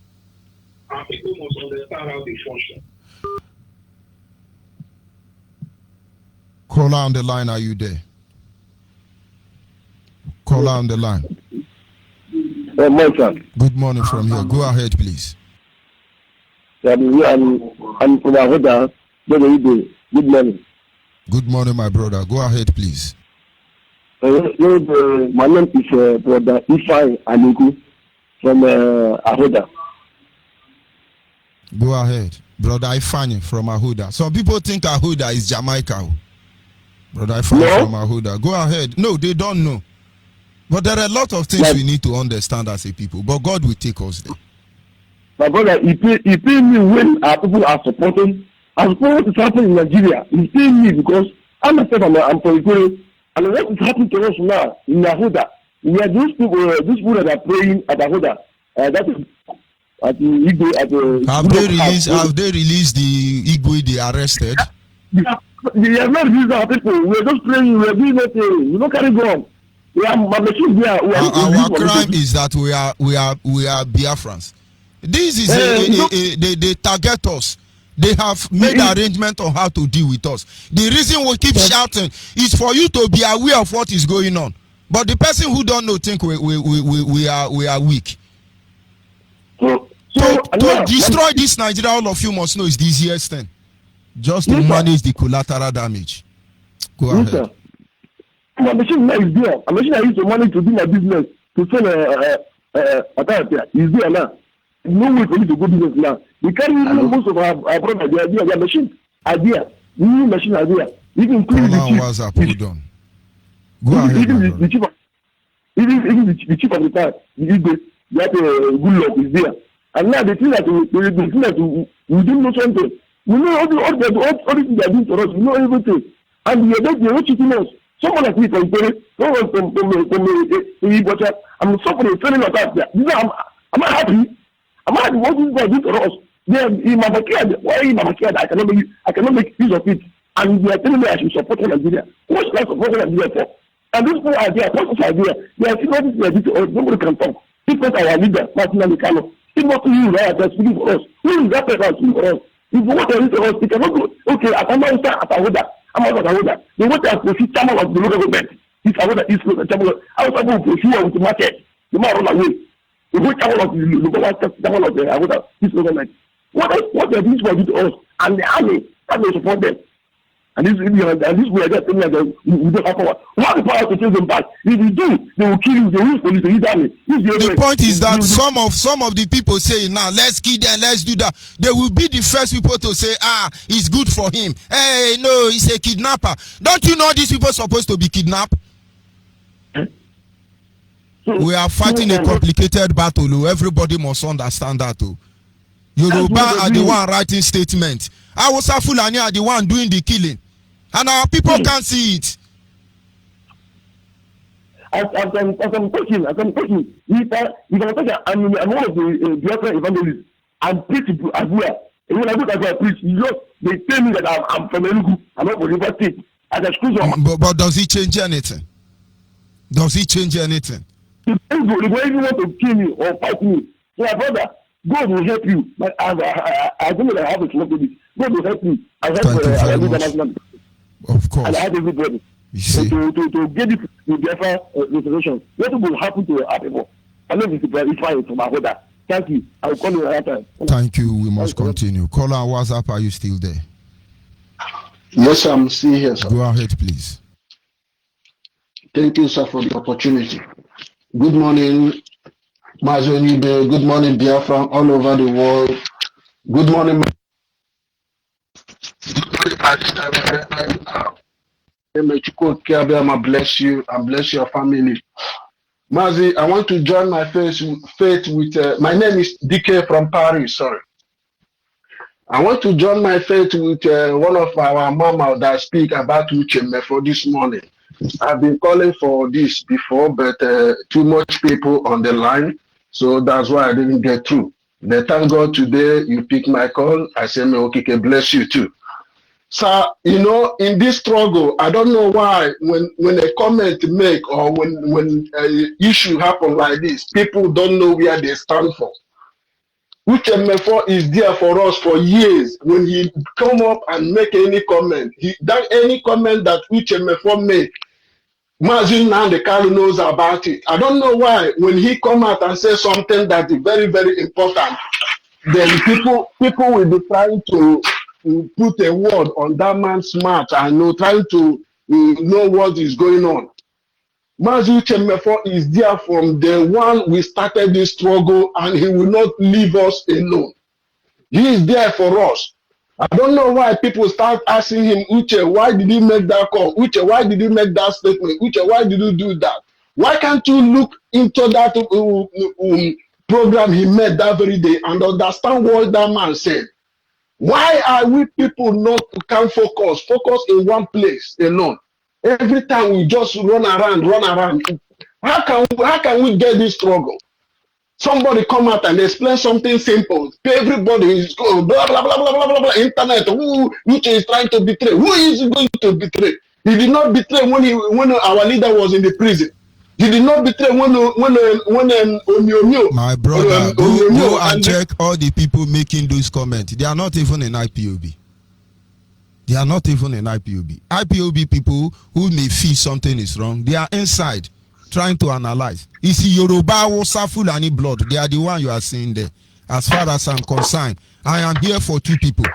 People must understand how they function. Caller on the line, are you there? Caller on the line. Good morning from here. Go ahead, please. I'm from Ahoda. Good morning. Good morning, my brother. Go ahead, please. My name is Brother Ifai Anuku from Ahoda. Go ahead. Brother Ifani from Ahoda. Some people think Ahoda is Jamaica. Brother Ifani from Ahoda. Go ahead. No, they don't know. But there are a lot of things we need to understand as a people. But God will take us there. My brother, he paid me when our people are supporting. I support what is happening in Nigeria. He paid me because I'm myself, I'm from Ikore. And what is happening to us now in Ahoda? We are those people that are praying at Ahoda. That is at the Igwe, at the. Have they released the Igwe they arrested? They have not released our people. We are just praying. We are doing nothing. We don't carry gun. Our crime is that we are Biafrans. This is they target us. They have made arrangement on how to deal with us. The reason we keep shouting is for you to be aware of what is going on. But the person who don't know think we are weak. To destroy this Nigeria, all of you must know is the easiest thing. Just to manage the collateral damage. Go ahead. My machine is there. A machine I use the money to do my business, to sell a tire is there now. No way for me to go business now. We carry most of our products. Their machines are there. New machines are there. Even including the chief. Go ahead. Even the chief of the tire, that good luck is there. And now the thing that we don't know something. We know all the things they are doing for us. We know everything. And they're not cheating us. Someone like me from Perry, someone from Ibocha, I'm suffering, feeling like that. You know, I'm not happy. I'm not happy what these guys do for us. They're in my backyard. Why in my backyard? I cannot make use of it. And they are telling me I should support Nigeria. What should I support Nigeria for? And these people are there, what's this idea? They are seeing all this they do to us. Nobody can talk. It's not our leader, Martin Alicano. It's not you that are speaking for us. Who is that person speaking for us? If you want to for us, they cannot go. Okay, I'm not at Awoda. I'm not at Awoda. They want to proceed chairman of the local government. It's Awoda, it's chairman. I was able to proceed with the market. The man run away. The whole chairman of the local chairman of the Awoda, this government. What are these people do to us? And the army, that will support them. And this we are just telling them we don't have power. We have the power to take them back. If we do, they will kill you. They will police. They will army. The point is that some of the people say now, let's kill them, let's do that. They will be the first people to say, it's good for him. Hey, no, he's a kidnapper. Don't you know these people are supposed to be kidnapped? We are fighting a complicated battle. Everybody must understand that. Yoruba are the one writing statements. Hausa Fulani are the one doing the killing. And our people can't see it. As I'm talking, if I'm talking, I'm one of the Biafra evangelists. I'm preaching as well. And when I go to preach, they tell me that I'm from Enugu. I'm not from River State. But does it change anything? Does it change anything? If you want to kill me or fight me, my brother, God will help you. But I don't know that I have a small baby. God will help me. I help of course. And I help everybody. To get this Biafra restoration. What will happen to our people? I know this is fine from our brother. Thank you. I will call you another time. Thank you. We must continue. Caller on WhatsApp, are you still there? Yes, I'm still here, sir. Go ahead, please. Thank you, sir, for the opportunity. Good morning, Onyibe. Good morning, Biafra, all over the world. Good morning, bless you and bless your family. Mazi, I want to join my faith with, my name is DK from Paris, sorry. I want to join my faith with one of our mama that speak about Ucheme for this morning. I've been calling for this before, but too much people on the line, so that's why I didn't get through. But thank God today you pick my call. I say, okay, bless you too. So, you know, in this struggle, I don't know why when a comment make or when an issue happen like this, people don't know where they stand for. Ucheme is there for us for years. When he come up and make any comment, any comment that Ucheme make, Mazin Nandekari knows about it. I don't know why when he come out and say something that is very, very important, then people will be trying to put a word on that man's mouth and trying to know what is going on. Mazi Ucheme is there from the one we started this struggle, and he will not leave us alone. He is there for us. I don't know why people start asking him, Uche, why did you make that call? Uche, why did you make that statement? Uche, why did you do that? Why can't you look into that program he made that very day and understand what that man said? Why are we people not can focus in one place alone? Every time we just run around. How can we get this struggle? Somebody come out and explain something simple. Everybody is going blah blah blah blah blah blah blah. Internet. Who is trying to betray? Who is going to betray? He did not betray when our leader was in the prison. He did not betray when my brother, go and check all the people making those comments. They are not even in IPOB. They are not even in IPOB. IPOB people who may feel something is wrong, they are inside trying to analyze. You see, Yoruba, Hausa, Fulani blood, they are the one you are seeing there. As far as I'm concerned, I am here for two people.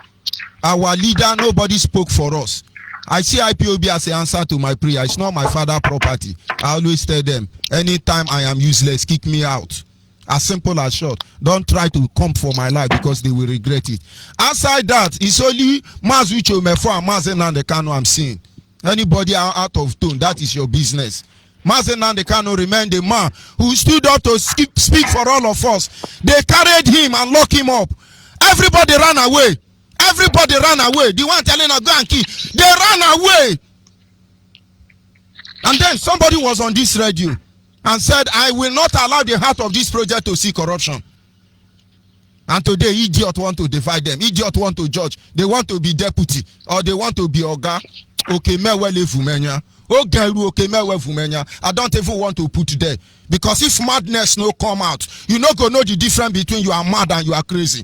Our leader, nobody spoke for us. I see IPOB as an answer to my prayer. It's not my father's property. I always tell them, anytime I am useless, kick me out. As simple as short. Don't try to come for my life because they will regret it. Outside that, it's only Mazi Ucheme and Mazi Nandekano I'm seeing. Anybody out of tune, that is your business. Mazi Nandekano remained the man who stood up to speak for all of us. They carried him and locked him up. Everybody ran away. Everybody ran away. The one telling us go and kill, they ran away. And then somebody was on this radio and said, I will not allow the heart of this project to see corruption. And today, idiot want to divide them. Idiot want to judge. They want to be deputy or they want to be oga. Okay, I don't even want to put there. Because if madness no come out, you not gonna know the difference between you are mad and you are crazy.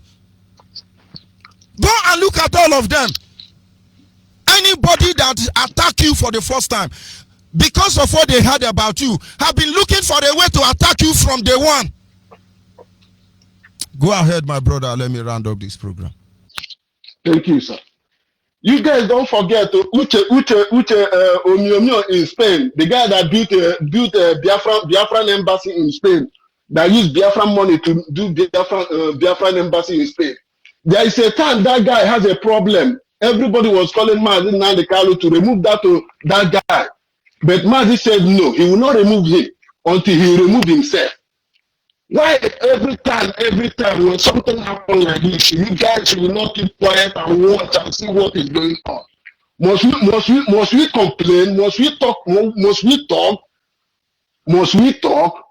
Go and look at all of them. Anybody that attack you for the first time, because of what they heard about you, have been looking for a way to attack you from day one. Go ahead, my brother. Let me round up this program. Thank you, sir. You guys don't forget Uche Onyibe in Spain, the guy that built a Biafran embassy in Spain, that used Biafran money to do Biafran embassy in Spain. There is a time that guy has a problem. Everybody was calling Mazi Nnamdi Kanu to remove that guy. But Mazi said no, he will not remove him until he removes himself. Why every time when something happens like this, you guys will not keep quiet and watch and see what is going on? Must we complain? Must we talk? Must we talk?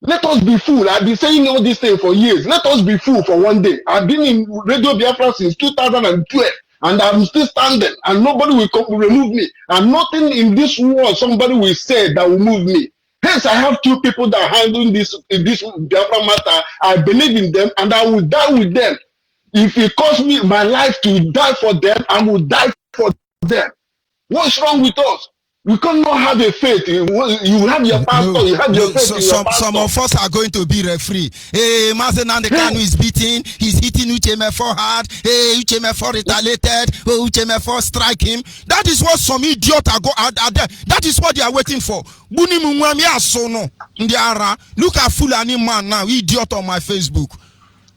Let us be fool. I've been saying all these things for years. Let us be fool for one day. I've been in Radio Biafra since 2012. And I'm still standing, and nobody will come remove me. And nothing in this world somebody will say that will move me. Hence, I have two people that are handling this Biafra matter. I believe in them, and I will die with them. If it costs me my life to die for them, I will die for them. What's wrong with us? We cannot have a faith. You have your pastor, you have your faith in your pastor. Some of us are going to be referee. Hey, Mazi Nnamdi Kanu is beating. He's hitting Uchemefo hard. Hey, Uchemefo retaliated. Oh, Uchemefo strike him. That is what some idiot are there. That is what they are waiting for. Look at Fulani man now, idiot on my Facebook.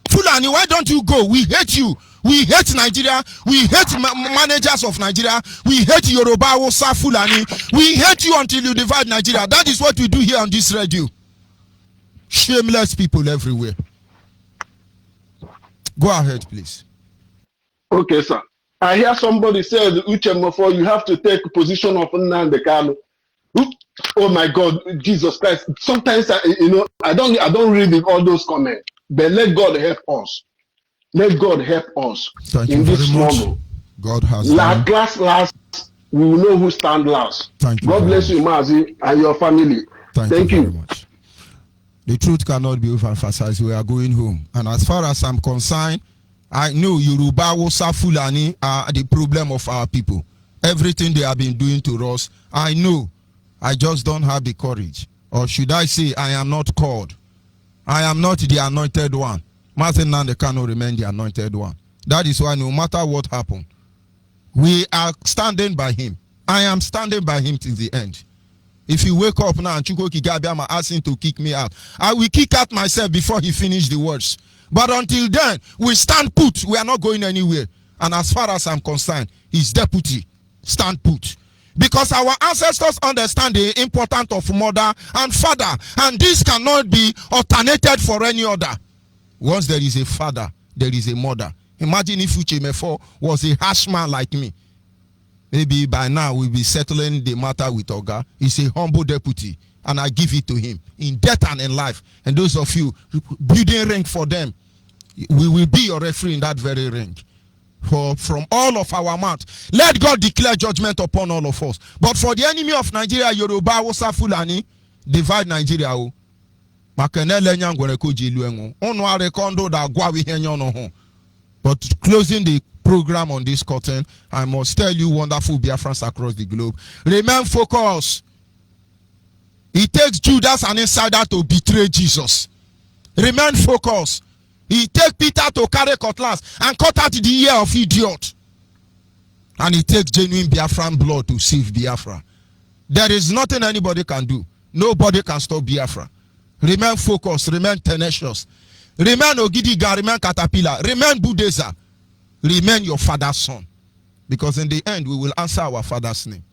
Fulani, why don't you go? We hate you. We hate Nigeria. We hate managers of Nigeria. We hate Yoruba, Hausa, Fulani. We hate you until you divide Nigeria. That is what we do here on this radio. Shameless people everywhere. Go ahead, please. Okay, sir. I hear somebody say, Uchemefo, you have to take position of Nnamdi Kanu. Oh my God, Jesus Christ. Sometimes I don't read all those comments. But let God help us. Let God help us. Thank in you this very much. struggle. God has Last, we will know who stand last. Thank you. God bless you, Mazi, and your family. Thank you very much. The truth cannot be overemphasized. We are going home. And as far as I'm concerned, I know Yoruba, Hausa, Fulani are the problem of our people. Everything they have been doing to us, I know. I just don't have the courage. Or should I say, I am not called. I am not the anointed one. Mazi Nnamdi Kanu remain the anointed one. That is why no matter what happened, we are standing by him. I am standing by him till the end. If you wake up now and Chukwu Kigabiama ask him to kick me out, I will kick out myself before he finish the words. But until then, we stand put. We are not going anywhere. And as far as I'm concerned, his deputy stand put. Because our ancestors understand the importance of mother and father. And this cannot be alternated for any other. Once there is a father, there is a mother. Imagine if Uchemefo was a harsh man like me. Maybe by now we'll be settling the matter with Oga. He's a humble deputy. And I give it to him in death and in life. And those of you building ring for them, we will be your referee in that very ring. From all of our mouth, let God declare judgment upon all of us. But for the enemy of Nigeria, Yoruba, Hausa, Fulani, divide Nigeria. But closing the program on this curtain, I must tell you, wonderful Biafrans across the globe, remain focused. It takes Judas, an insider, to betray Jesus. Remain focused. He takes Peter to carry cutlass and cut out the ear of idiot. And it takes genuine Biafran blood to save Biafra. There is nothing anybody can do. Nobody can stop Biafra. Remain focused. Remain tenacious. Remain Ogidiga. Remain Caterpillar. Remain Budeza. Remain your father's son. Because in the end, we will answer our father's name.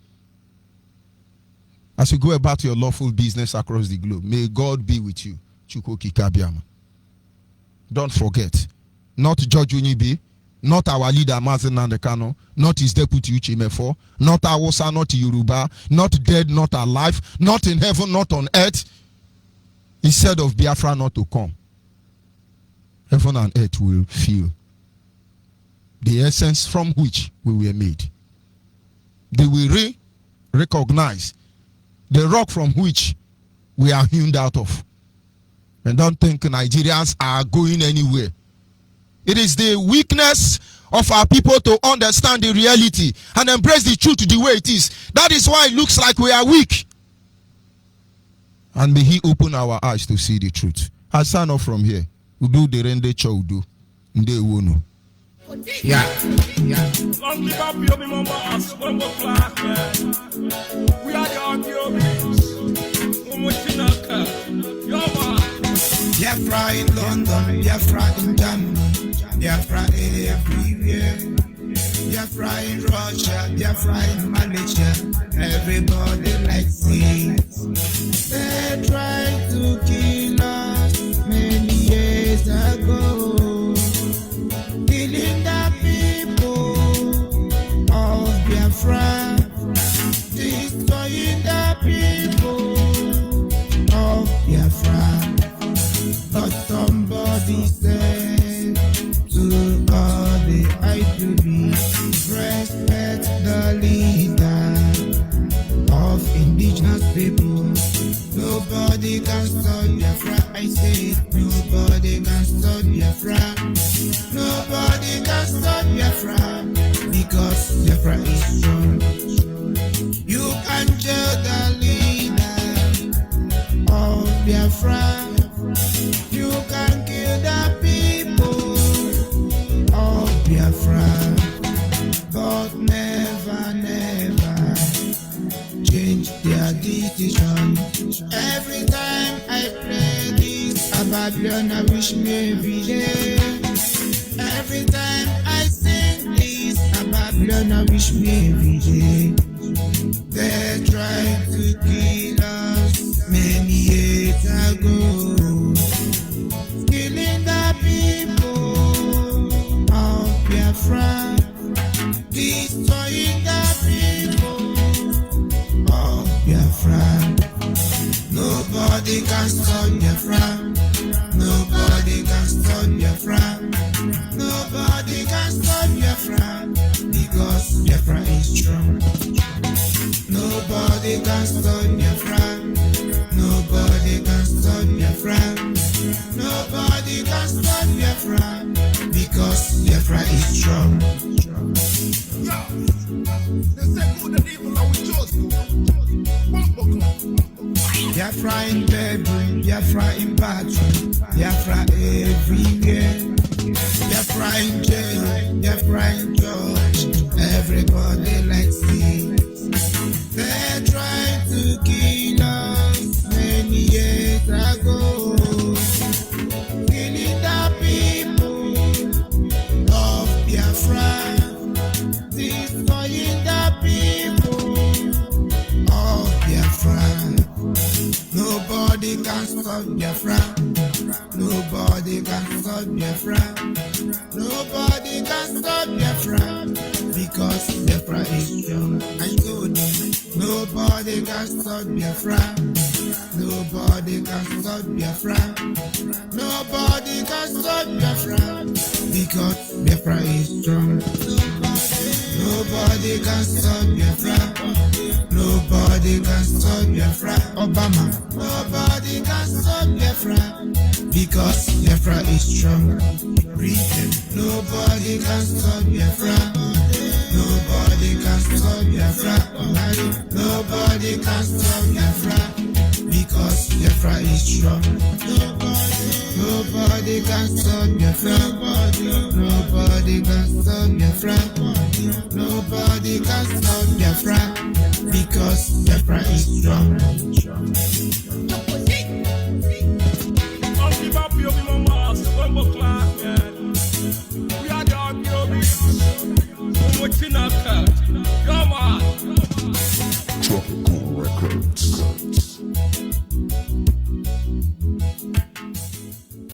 As you go about your lawful business across the globe, may God be with you. Chukwu Kikabiama. Don't forget, not Judge Onyibe, Not our leader, Mazen Nandekano, not his deputy, Uchimefo, not Awosa, not Yoruba, not dead, not alive, not in heaven, not on earth. He said of Biafra not to come. Heaven and earth will feel the essence from which we were made. They will recognize the rock from which we are hewn out of. And don't think Nigerians are going anywhere. It is the weakness of our people to understand the reality and embrace the truth the way it is. That is why it looks like we are weak. And may he open our eyes to see the truth. I sign off from here. Udu de rende choudu. Nde wono. Yeah. Long live up your mama as one more class, man. We are the Onyibe. Biafra in London, Biafra in Germany, Biafra everywhere. Biafra in Russia, Biafra in Malaysia. Everybody likes it. They tried to kill us many years ago. Killing the people of Biafra, destroying the people of Biafra. But somebody said to all the IPB, respect the leader of indigenous people. Nobody can stop Biafra, I say nobody can stop Biafra. Nobody can stop Biafra, because Biafra is strong. You can judge the leader of Biafra. You can kill the people of Biafra, but never, never change their decision. Every time I play this, a Babylon I wish me every day. Every time I sing this, a Babylon I wish me every day. They tried to kill us many years ago, killing the people of Biafra, destroying the people of Biafra. Nobody can stop Biafra. Nobody can stop Biafra. Nobody can stop Biafra, because Biafra is strong. Nobody can stop Biafra. Nobody can stop Biafra. Nobody can stop Biafra, because Biafra is strong. Biafra in bedroom, Biafra in bathroom, Biafra everywhere. Biafra in jail, Biafra in church, everybody likes it. They tried to kill us many years ago, killing the people of Biafra, destroying the people of Biafra. Nobody can stop Biafra. Nobody can stop Biafra. Nobody can stop Biafra, because Biafra is strong and good. Nobody can stop Biafra. Nobody can stop Biafra. Nobody can stop Biafra, because Biafra is strong. Nobody can stop Biafra. Nobody can stop Biafra. Obama. Nobody can stop Biafra, because Biafra is strong. Britain. Nobody can stop Biafra. Nobody can stop Biafra. Nobody can stop Biafra, because Biafra is strong. Nobody can stop Biafra. Nobody can stop Biafra. Nobody can stop Biafra, because Biafra is strong. Long live up your mama as one more class, man. We are the Onyibe. Watching our cut. Come on. Tropical Records.